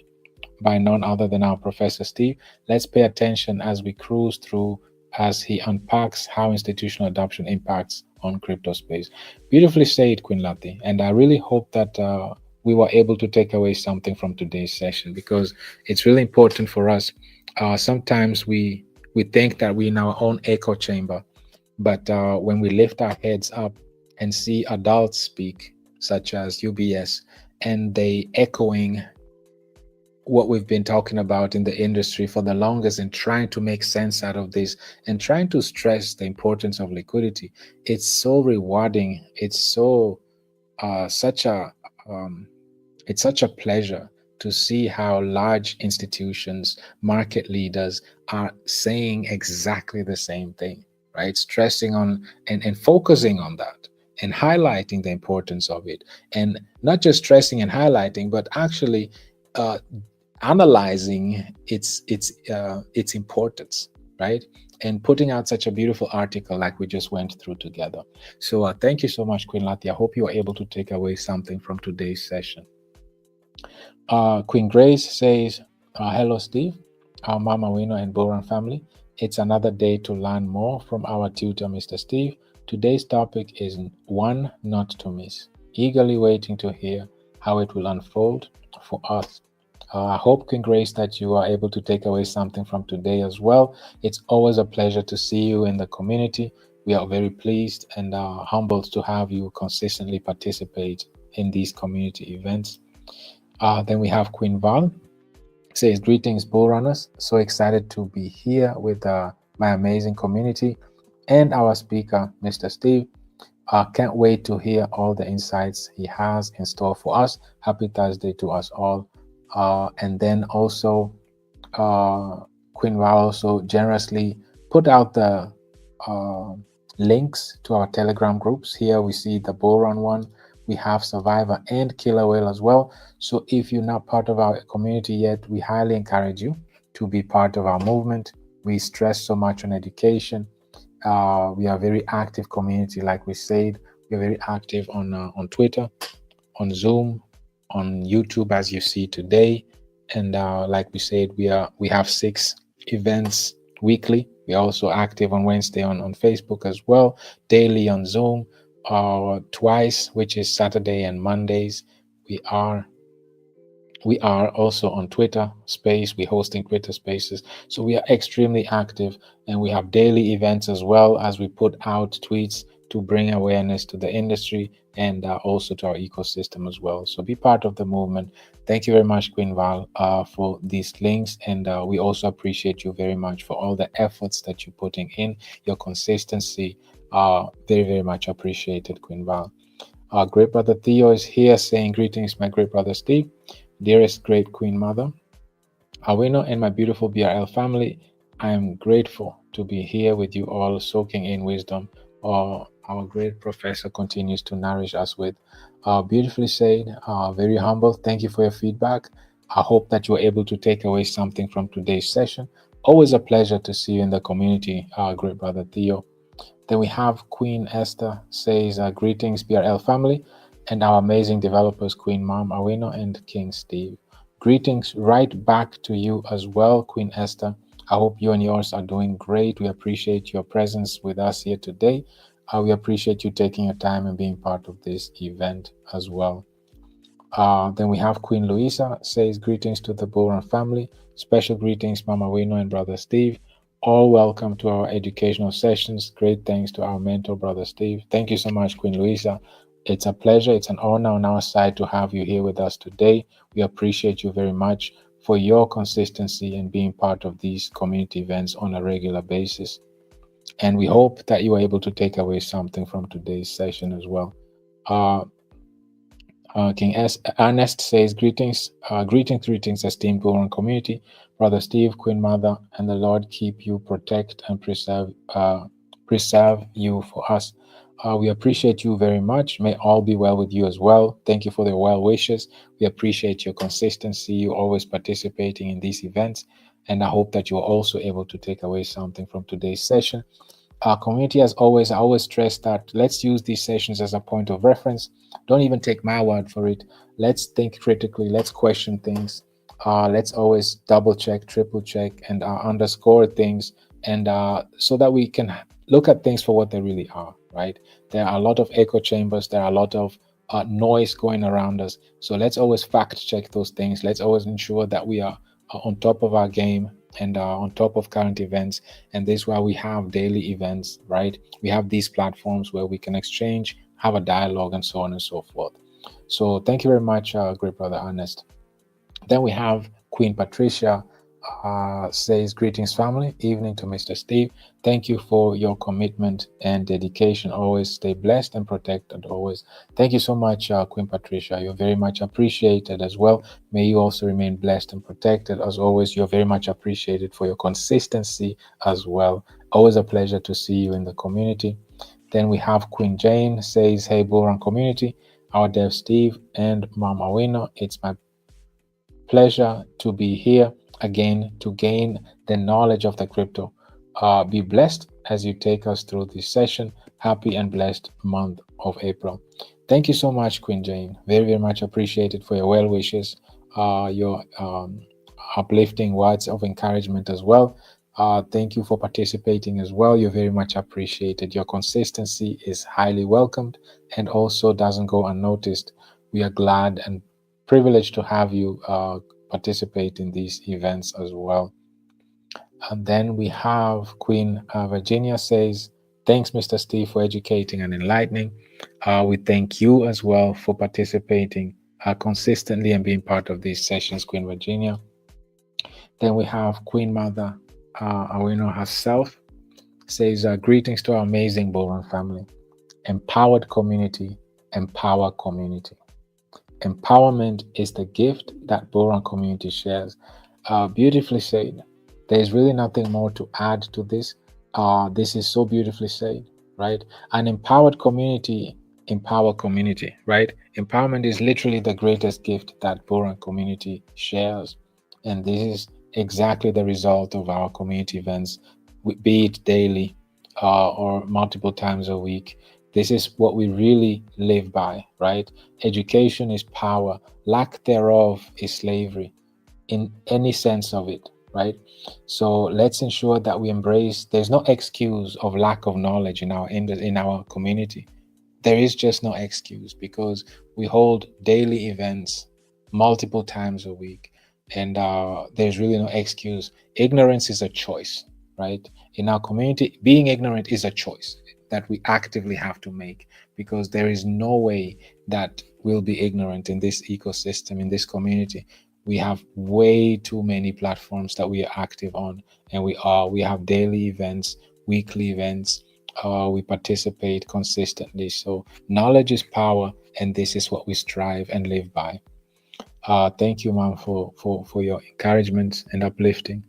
by none other than our Professor Steve, let's pay attention as we cruise through as he unpacks how institutional adoption impacts on crypto space. Beautifully said, Queen Lati. And I really hope that we were able to take away something from today's session, because it's really important for us. Sometimes we think that we're in our own echo chamber, but when we lift our heads up and see adults speak, such as UBS, and they echoing what we've been talking about in the industry for the longest and trying to make sense out of this and trying to stress the importance of liquidity, it's so rewarding. It's so it's such a pleasure to see how large institutions, market leaders are saying exactly the same thing, right? Stressing on and focusing on that and highlighting the importance of it, and not just stressing and highlighting, but actually analyzing its importance, right? And putting out such a beautiful article like we just went through together. So thank you so much, Queen Lati. I hope you were able to take away something from today's session. Queen Grace says, hello, Steve, our Mama Wino and BULLRUN family. It's another day to learn more from our tutor, Mr. Steve. Today's topic is one not to miss. Eagerly waiting to hear how it will unfold for us. I hope, Queen Grace, that you are able to take away something from today as well. It's always a pleasure to see you in the community. We are very pleased and humbled to have you consistently participate in these community events. Then we have Queen Val. Says, greetings, BULLRUNNERS. So excited to be here with my amazing community and our speaker, Mr. Steve. Can't wait to hear all the insights he has in store for us. Happy Thursday to us all. And then also Queen Val also generously put out the links to our Telegram groups. Here we see the BULLRUN one. We have Survivor and Killer Whale as well. So if you're not part of our community yet, we highly encourage you to be part of our movement. We stress so much on education. We are a very active community, like we said. We're very active on Twitter, on Zoom, on YouTube, as you see today. And like we said, we have 6 events weekly. We're also active on Wednesday on Facebook as well, daily on Zoom, twice, which is Saturday and Mondays. We are also on Twitter Space. We're hosting Twitter Spaces. So we are extremely active, and we have daily events as well as we put out tweets to bring awareness to the industry and also to our ecosystem as well. So be part of the movement. Thank you very much, Queen Val, for these links. And we also appreciate you very much for all the efforts that you're putting in, your consistency. Very, very much appreciated, Queen Val. Our great brother Theo is here saying greetings, my great brother Steve, dearest great Queen Mother, Aweno, and my beautiful BRL family. I am grateful to be here with you all, soaking in wisdom. Our great professor continues to nourish us with. Beautifully said, very humble. Thank you for your feedback. I hope that you were able to take away something from today's session. Always a pleasure to see you in the community, great brother Theo. Then we have Queen Esther says, greetings, BRL family, and our amazing developers, Queen Mom Aweno and King Steve. Greetings right back to you as well, Queen Esther. I hope you and yours are doing great. We appreciate your presence with us here today. We appreciate you taking your time and being part of this event as well. Then we have Queen Louisa says, greetings to the BULLRUN family. Special greetings, Mama Wino and Brother Steve. All welcome to our educational sessions. Great thanks to our mentor, Brother Steve. Thank you so much, Queen Louisa. It's a pleasure. It's an honor on our side to have you here with us today. We appreciate you very much for your consistency and being part of these community events on a regular basis. And we hope that you are able to take away something from today's session as well. King Ernest says, greetings, greetings, esteemed BULLRUN community. Brother Steve, Queen Mother, and the Lord keep you, protect, and preserve you for us. We appreciate you very much. May all be well with you as well. Thank you for the well wishes. We appreciate your consistency, you always participating in these events. And I hope that you're also able to take away something from today's session. Our community, as always, I always stress that let's use these sessions as a point of reference. Don't even take my word for it. Let's think critically. Let's question things. Let's always double check, triple check, and underscore things, and so that we can look at things for what they really are, right? There are a lot of echo chambers. There are a lot of noise going around us. So let's always fact check those things. Let's always ensure that we are on top of our game and on top of current events. And this is why we have daily events, right? We have these platforms where we can exchange, have a dialogue, and so on and so forth. So thank you very much, great brother Ernest. Then we have Queen Patricia says, greetings family, evening to Mr. Steve. Thank you for your commitment and dedication. Always stay blessed and protected always. Thank you so much, Queen Patricia. You're very much appreciated as well. May you also remain blessed and protected. As always, you're very much appreciated for your consistency as well. Always a pleasure to see you in the community. Then we have Queen Jane says, hey, BULLRUN community, our Dev Steve and Mama Wino. It's my pleasure to be here again to gain the knowledge of the crypto. Be blessed as you take us through this session. Happy and blessed month of April. Thank you so much, Queen Jane. Very, very much appreciated for your well wishes, your uplifting words of encouragement as well. Thank you for participating as well. You're very much appreciated. Your consistency is highly welcomed and also doesn't go unnoticed. We are glad and privileged to have you participate in these events as well. And then we have Queen Virginia says, thanks, Mr. Steve, for educating and enlightening. We thank you as well for participating consistently and being part of these sessions, Queen Virginia. Then we have Queen Mother Aweno herself says, greetings to our amazing BULLRUN family. Empowered community, empower community. Empowerment is the gift that BULLRUN community shares. Beautifully said. There is really nothing more to add to this. This is so beautifully said, right? An empowered community, empower community, right? Empowerment is literally the greatest gift that BULLRUN community shares. And this is exactly the result of our community events, be it daily or multiple times a week. This is what we really live by, right? Education is power. Lack thereof is slavery in any sense of it, right? So let's ensure that we embrace. There's no excuse of lack of knowledge in our community. There is just no excuse, because we hold daily events multiple times a week, and there's really no excuse. Ignorance is a choice, right? In our community, being ignorant is a choice that we actively have to make, because there is no way that we'll be ignorant in this ecosystem, in this community. We have way too many platforms that we are active on, and we have daily events, weekly events. We participate consistently. So knowledge is power, and this is what we strive and live by. Thank you, ma'am, for your encouragement and uplifting.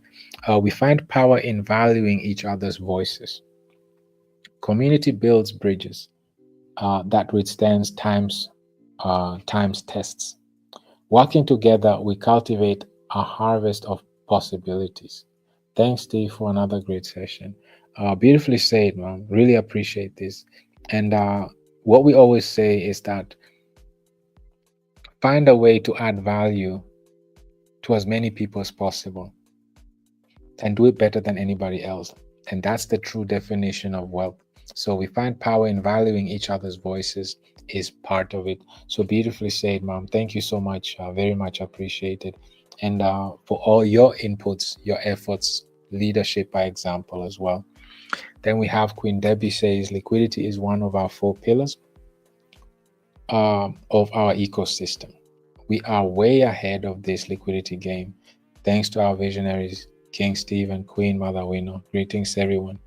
We find power in valuing each other's voices. Community builds bridges that withstands time's tests. Working together, we cultivate a harvest of possibilities. Thanks, Steve, for another great session. Beautifully said, man. Really appreciate this. And what we always say is that find a way to add value to as many people as possible and do it better than anybody else. And that's the true definition of wealth. So we find power in valuing each other's voices is part of it. So beautifully said, ma'am. Thank you so much. Very much appreciated. And for all your inputs, your efforts, leadership by example as well. Then we have Queen Debbie says liquidity is one of our 4 pillars of our ecosystem. We are way ahead of this liquidity game, thanks to our visionaries, King Steve and Queen Mother Wino. Greetings, everyone.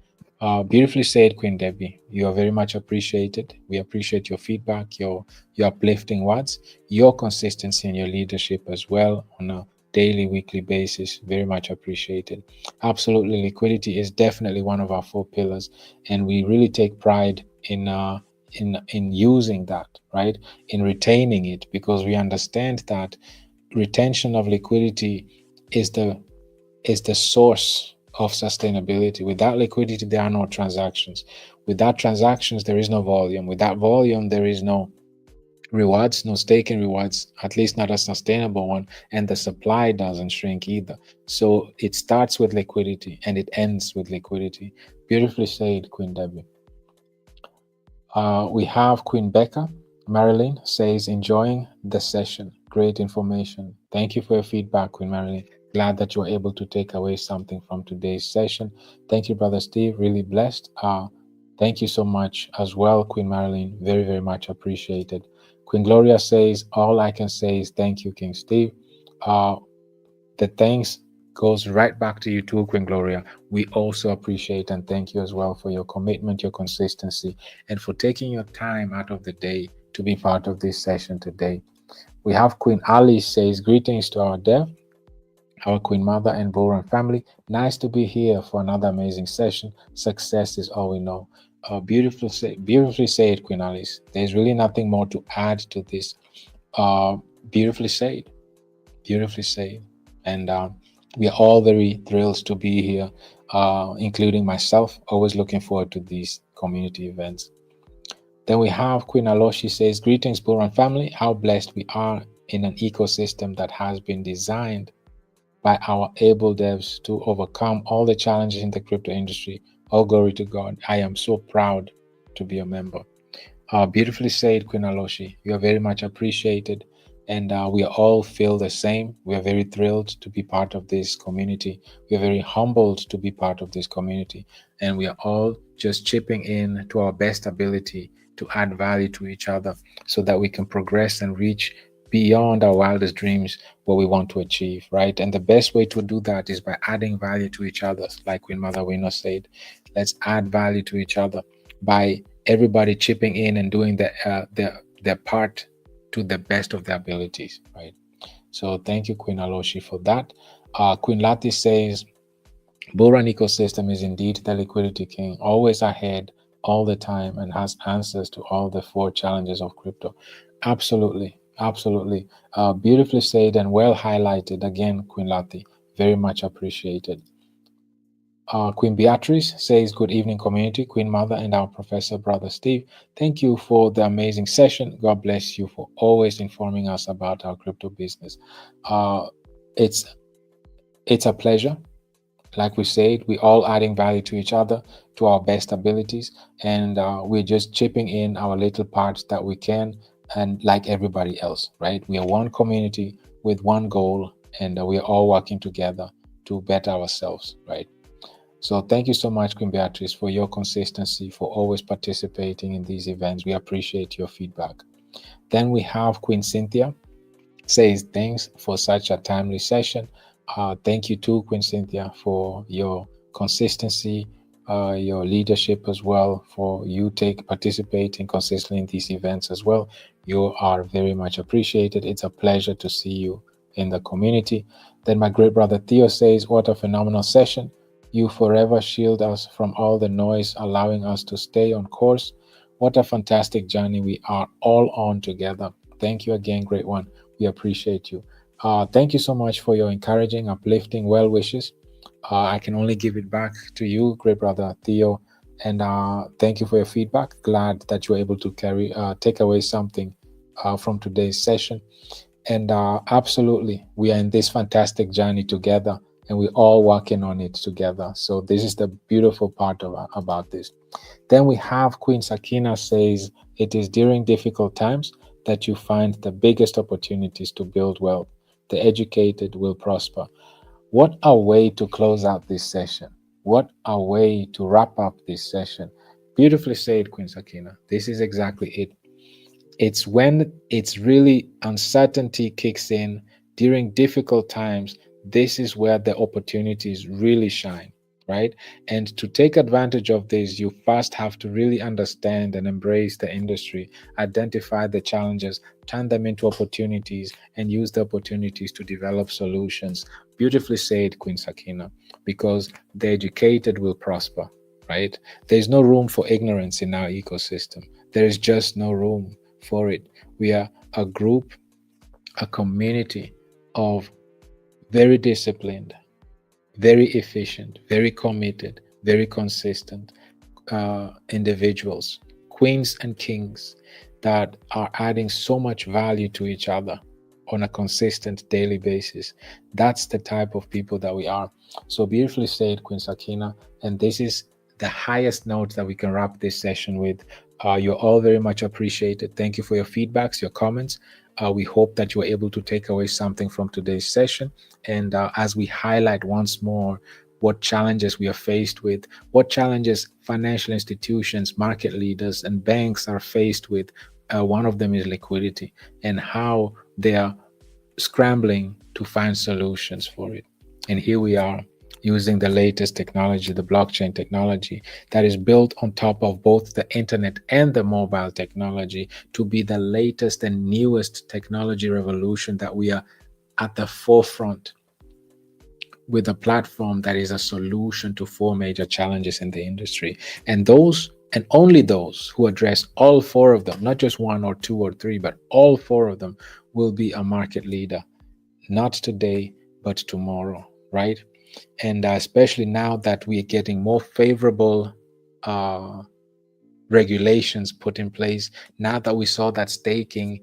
Beautifully said, Queen Debbie. You are very much appreciated. We appreciate your feedback, your uplifting words, your consistency and your leadership as well on a daily, weekly basis. Very much appreciated. Absolutely, liquidity is definitely one of our 4 pillars, and we really take pride in using that, right? In retaining it, because we understand that retention of liquidity is the source of sustainability. Without liquidity, there are no transactions. Without transactions, there is no volume. Without volume, there is no rewards, no staking rewards, at least not a sustainable one, and the supply doesn't shrink either. So it starts with liquidity and it ends with liquidity. Beautifully said, Queen Debbie. We have Queen Becca. Marilyn says, enjoying the session. Great information. Thank you for your feedback, Queen Marilyn. Glad that you were able to take away something from today's session. Thank you, Brother Steve. Really blessed. Thank you so much as well, Queen Marilyn. Very, very much appreciated. Queen Gloria says, all I can say is thank you, King Steve. The thanks goes right back to you too, Queen Gloria. We also appreciate and thank you as well for your commitment, your consistency, and for taking your time out of the day to be part of this session today. We have Queen Ali says, greetings to our dev, our Queen Mother and BULLRUN family. Nice to be here for another amazing session. Success is all we know. Beautifully said, Queen Alice. There's really nothing more to add to this. Beautifully said. Beautifully said. And we are all very thrilled to be here, including myself. Always looking forward to these community events. Then we have Queen Aloshi says, greetings, BULLRUN family. How blessed we are in an ecosystem that has been designed by our able devs to overcome all the challenges in the crypto industry. All glory to God. I am so proud to be a member. Beautifully said, Queen Aloshi. You are very much appreciated. And we all feel the same. We are very thrilled to be part of this community. We are very humbled to be part of this community. And we are all just chipping in to our best ability to add value to each other so that we can progress and reach beyond our wildest dreams what we want to achieve, right? And the best way to do that is by adding value to each other. Like Queen Mother Wino said, let's add value to each other by everybody chipping in and doing their part to the best of their abilities, right? So thank you, Queen Aloshi, for that. Queen Lati says, BULLRUN ecosystem is indeed the liquidity king, always ahead all the time and has answers to all the 4 challenges of crypto. Absolutely, absolutely. Beautifully said and well highlighted again, Queen Lati. Very much appreciated. Queen Beatrice says, good evening, community, Queen Mother, and our Professor, Brother Steve. Thank you for the amazing session. God bless you for always informing us about our crypto business. It's It's a pleasure. Like we said, we're all adding value to each other to our best abilities, and we're just chipping in our little parts that we can, and like everybody else, right? We are one community with one goal, and we are all working together to better ourselves, right? So thank you so much, Queen Beatrice, for your consistency, for always participating in these events. We appreciate your feedback. Then we have Queen Cynthia says, thanks for such a timely session. Thank you too, Queen Cynthia, for your consistency, your leadership as well, for you participating consistently in these events as well. You are very much appreciated. It's a pleasure to see you in the community. Then my great brother Theo says, what a phenomenal session. You forever shield us from all the noise, allowing us to stay on course. What a fantastic journey we are all on together. Thank you again, great one. We appreciate you. Thank you so much for your encouraging, uplifting well wishes. I can only give it back to you, great brother Theo, and thank you for your feedback. Glad that you were able to take away something from today's session. And absolutely, we are in this fantastic journey together, and we're all working on it together. So this is the beautiful part about this. Then we have Queen Sakina says, it is during difficult times that you find the biggest opportunities to build wealth. The educated will prosper. What a way to close out this session. What a way to wrap up this session. Beautifully said, Queen Sakina. This is exactly it. It's when it's really uncertainty kicks in during difficult times. This is where the opportunities really shine, right? And to take advantage of this, you first have to really understand and embrace the industry, identify the challenges, turn them into opportunities, and use the opportunities to develop solutions. Beautifully said, Queen Sakina, because the educated will prosper, right? There's no room for ignorance in our ecosystem. There is just no room for it. We are a group, a community of very disciplined, very efficient, very committed, very consistent individuals, queens and kings that are adding so much value to each other on a consistent daily basis. That's the type of people that we are. So beautifully said, Queen Sakina. And this is the highest note that we can wrap this session with. You're all very much appreciated. Thank you for your feedbacks, your comments. We hope that you were able to take away something from today's session. And as we highlight once more what challenges we are faced with, what challenges financial institutions, market leaders, and banks are faced with, one of them is liquidity, and how they are scrambling to find solutions for it. And here we are, using the latest technology, the blockchain technology that is built on top of both the internet and the mobile technology, to be the latest and newest technology revolution that we are at the forefront, with a platform that is a solution to 4 major challenges in the industry. And those, and only those, who address all 4 of them, not just 1 or 2 or 3, but all 4 of them, will be a market leader, not today, but tomorrow, right? And especially now that we are getting more favorable regulations put in place, now that we saw that staking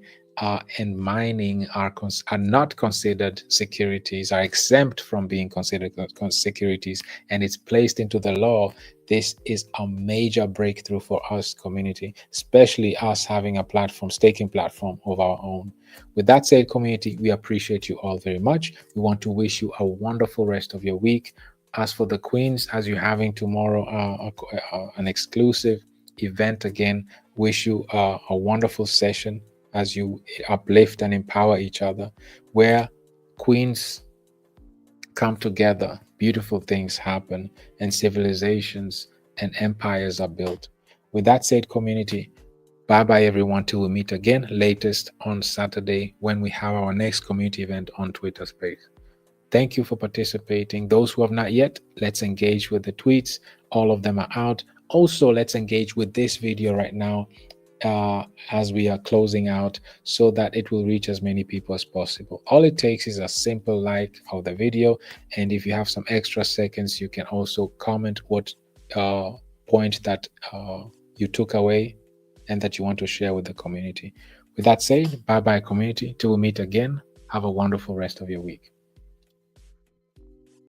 and mining are not considered securities, are exempt from being considered securities, and it's placed into the law. This is a major breakthrough for us community, especially us having a platform, staking platform of our own. With that said, community, we appreciate you all very much. We want to wish you a wonderful rest of your week. As for the queens, as you're having tomorrow an exclusive event again, wish you a wonderful session as you uplift and empower each other. Where queens come together, beautiful things happen, and civilizations and empires are built. With that said, community, bye bye everyone, till we meet again, latest on Saturday when we have our next community event on Twitter Space. Thank you for participating. Those who have not yet, let's engage with the tweets. All of them are out. Also, let's engage with this video right now as we are closing out, so that it will reach as many people as possible. All it takes is a simple like of the video, and if you have some extra seconds, you can also comment what point that you took away and that you want to share with the community. With that said, bye bye community, till we meet again. Have a wonderful rest of your week.